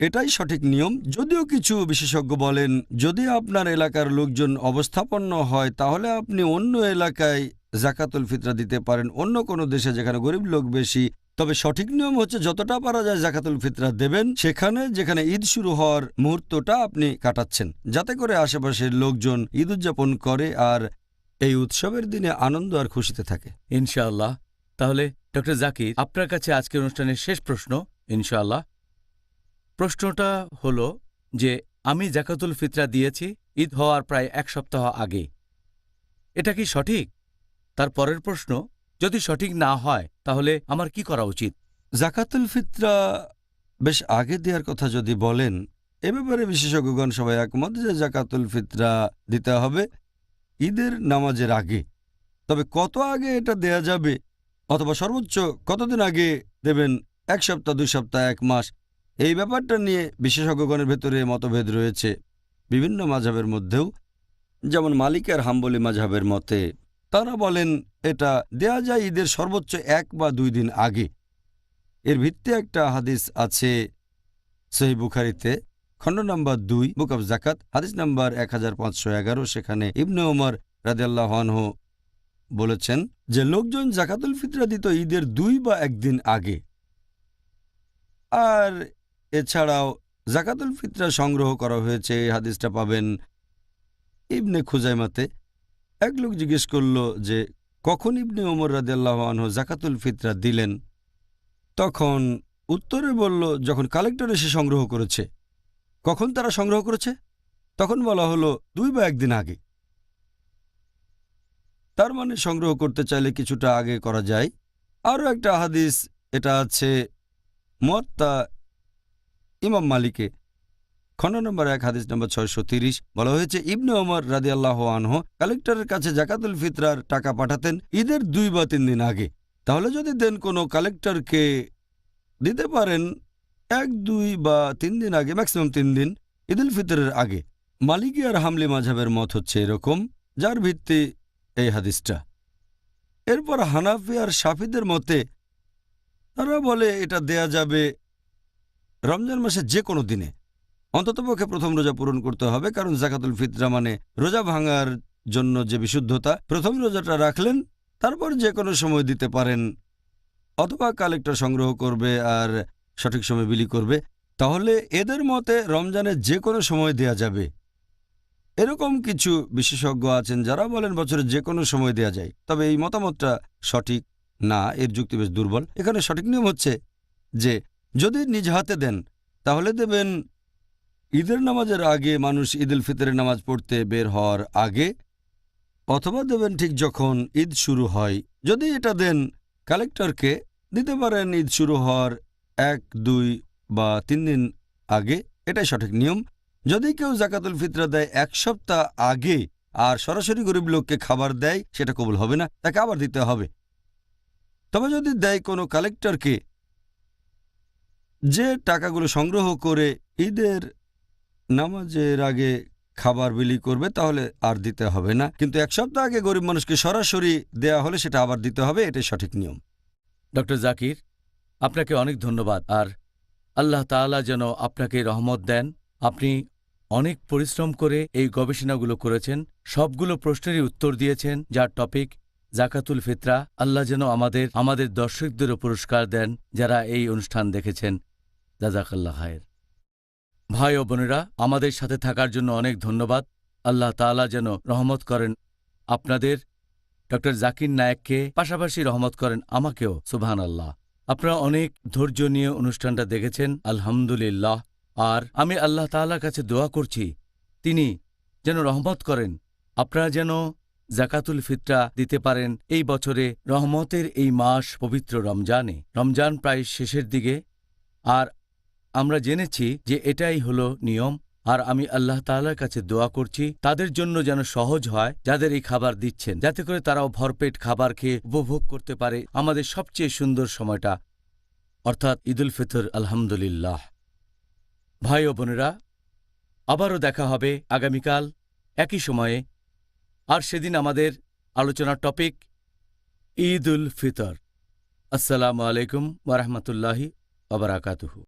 Speaker 2: এটাই সঠিক নিয়ম। যদিও কিছু বিশেষজ্ঞ বলেন যদি আপনার এলাকার লোকজন অবস্থাপন্ন হয় তাহলে আপনি অন্য এলাকায় জাকাতুল ফিতরা দিতে পারেন, অন্য কোনো দেশে যেখানে গরিব লোক বেশি তবে সঠিক নিয়ম হচ্ছে যতটা পারা যায় জাকাতুল ফিতরা দেবেন সেখানে যেখানে ঈদ শুরু হওয়ার মুহূর্তটা আপনি কাটাচ্ছেন, যাতে করে আশেপাশের লোকজন ঈদ উদযাপন করে আর এই উৎসবের দিনে আনন্দ আর খুশিতে থাকে।
Speaker 1: ইনশাআল্লাহ। তাহলে ডক্টর জাকির, আপনার কাছে আজকের অনুষ্ঠানের শেষ প্রশ্ন ইনশাআল্লাহ। প্রশ্নটা হলো যে আমি জাকাতুল ফিতরা দিয়েছি ঈদ হওয়ার প্রায় 1 সপ্তাহ আগে, এটা কি সঠিক? তার পরের প্রশ্ন, যদি সঠিক না হয় তাহলে আমার কি করা উচিত?
Speaker 2: জাকাতুল ফিতরা বেশ আগে দেওয়ার কথা যদি বলেন, এ ব্যাপারে বিশেষজ্ঞগণ সবাই একমত যে জাকাতুল ফিতরা দিতে হবে ঈদের নামাজের আগে। তবে কত আগে এটা দেয়া যাবে অথবা সর্বোচ্চ কতদিন আগে দেবেন, 1 সপ্তাহ, 2 সপ্তাহ, 1 মাস, এই ব্যাপারটা নিয়ে বিশেষজ্ঞগণের ভেতরে মতভেদ রয়েছে বিভিন্ন মাযহাবের মধ্যেও। যেমন মালিক আর হাম্বলি মাযহাবের মতে তারা বলেন এটা দেয়া যায় ঈদের সর্বোচ্চ 1 বা 2 দিন আগে। এর ভিত্তি একটা হাদিস আছে সহিহ বুখারীতে, খণ্ড নম্বর 2, বুক অব জাকাত, হাদিস নম্বর 1511। সেখানে ইবনে ওমর রাদিয়াল্লাহু আনহু বলেছেন যে লোকজন জাকাতুল ফিতরা দিত ঈদের 2 বা 1 দিন আগে। আর এছাড়াও জাকাতুল ফিতরা সংগ্রহ করা হয়েছে, এই হাদিসটা পাবেন ইবনে খুজাইমাতে। এক লোক জিজ্ঞেস করল যে কখন ইবনে ওমর রাদিয়াল্লাহু আনহু জাকাতুল ফিতরা দিলেন, তখন উত্তরে বলল যখন কালেক্টর এসে সংগ্রহ করেছে। কখন তারা সংগ্রহ করেছে? তখন বলা হলো 2 বা 1 দিন আগে। তার মানে সংগ্রহ করতে চাইলে কিছুটা আগে করা যায়। আরও একটা হাদিস, এটা আছে মুয়াত্তা ইমাম মালিকে, খণ্ড নম্বর 1, হাদিস নম্বর 630। বলা হয়েছে ইবনে ওমর রাদিয়াল্লাহু আনহু কালেক্টরের কাছে জাকাতুল ফিতরার টাকা পাঠাতেন ঈদের 2 বা 3 দিন আগে। তাহলে যদি দেন কোনো কালেক্টরকে দিতে পারেন 1, 2 বা 3 দিন আগে, ম্যাক্সিমাম 3 দিন ঈদুল ফিতরের আগে। মালিকি আর হামলি মাযহাবের মত হচ্ছে এরকম, যার ভিত্তি এই হাদিসটা। এরপর হানাফি আর শাফিদের মতে তারা বলে এটা দেয়া যাবে রমজান মাসে যে কোনো দিনে, অন্ততপক্ষে প্রথম রোজা পূরণ করতে হবে, কারণ জাকাতুল ফিতরা মানে রোজা ভাঙার জন্য যে বিশুদ্ধতা। প্রথম রোজাটা রাখলেন, তারপর যে কোনো সময় দিতে পারেন, অথবা কালেক্টর সংগ্রহ করবে আর সঠিক সময় বিলি করবে। তাহলে এদের মতে রমজানের যে কোনো সময় দেয়া যাবে। এরকম কিছু বিশেষজ্ঞ আছেন যারা বলেন বছরের যে কোনো সময় দেয়া যায়। তবে এই মতামতটা সঠিক না, এর যুক্তি বেশ দুর্বল। এখানে সঠিক নিয়ম হচ্ছে যে যদি নিজ হাতে দেন তাহলে দেবেন ঈদের নামাজের আগে, মানুষ ঈদুল ফিতরের নামাজ পড়তে বের হওয়ার আগে, অথবা দেবেন ঠিক যখন ঈদ শুরু হয়। যদি এটা দেন কালেক্টরকে, দিতে পারেন ঈদ শুরু হওয়ার 1, 2 বা 3 দিন আগে, এটাই সঠিক নিয়ম। যদি কেউ জাকাতুল ফিতরা দেয় 1 সপ্তাহ আগে আর সরাসরি গরিব লোককে খাবার দেয়, সেটা কবুল হবে না, তাকে আবার দিতে হবে। তবে যদি দেয় কোনো কালেক্টরকে যে টাকাগুলো সংগ্রহ করে ঈদের নামাজের আগে খাবার বিলি করবে, তাহলে আর দিতে হবে না। কিন্তু 1 সপ্তাহ আগে গরিব মানুষকে সরাসরি দেয়া হলে সেটা আবার দিতে হবে, এটাই সঠিক নিয়ম।
Speaker 1: ডক্টর জাকির, আপনাকে অনেক ধন্যবাদ। আর আল্লাহ তাআলা যেন আপনাকে রহমত দেন। আপনি অনেক পরিশ্রম করে এই গবেষণাগুলো করেছেন, সবগুলো প্রশ্নেরই উত্তর দিয়েছেন, যার টপিক জাকাতুল ফিতরা। আল্লাহ যেন আমাদের দর্শকদেরও পুরস্কার দেন যারা এই অনুষ্ঠান দেখেছেন। জাযাকাল্লাহ খায়ের। ভাই ও বোনেরা, আমাদের সাথে থাকার জন্য অনেক ধন্যবাদ। আল্লাহ তাআলা যেন রহমত করেন আপনাদের, ডক্টর জাকির নায়েককে, পাশাপাশি রহমত করেন আমাকেও। সুবহানাল্লাহ। আপনারা অনেক ধৈর্য নিয়ে অনুষ্ঠানটা দেখেছেন, আলহামদুলিল্লাহ। আর আমি আল্লাহ তাআলার কাছে দোয়া করছি তিনি যেন রহমত করেন, আপনারা যেন জাকাতুল ফিতরা দিতে পারেন এই বছরে রহমতের এই মাস পবিত্র রমজানে। রমজান প্রায় শেষের দিকে, আর আমরা জেনেছি যে এটাই হলো নিয়ম। আর আমি আল্লাহ তাআলার কাছে দোয়া করছি তাদের জন্য যেন সহজ হয় যাদের এই খাবার দিচ্ছেন, যাতে করে তারাও ভরপেট খাবার খেয়ে উপভোগ করতে পারে আমাদের সবচেয়ে সুন্দর সময়টা, অর্থাৎ ঈদুল ফিতর। আলহামদুলিল্লাহ। ভাই ও বোনেরা, আবারও দেখা হবে আগামীকাল একই সময়ে। আর সেদিন আমাদের আলোচনার টপিক ঈদুল ফিতর। আসসালামু আলাইকুম ওয়া রাহমাতুল্লাহি ওয়া বারাকাতুহু।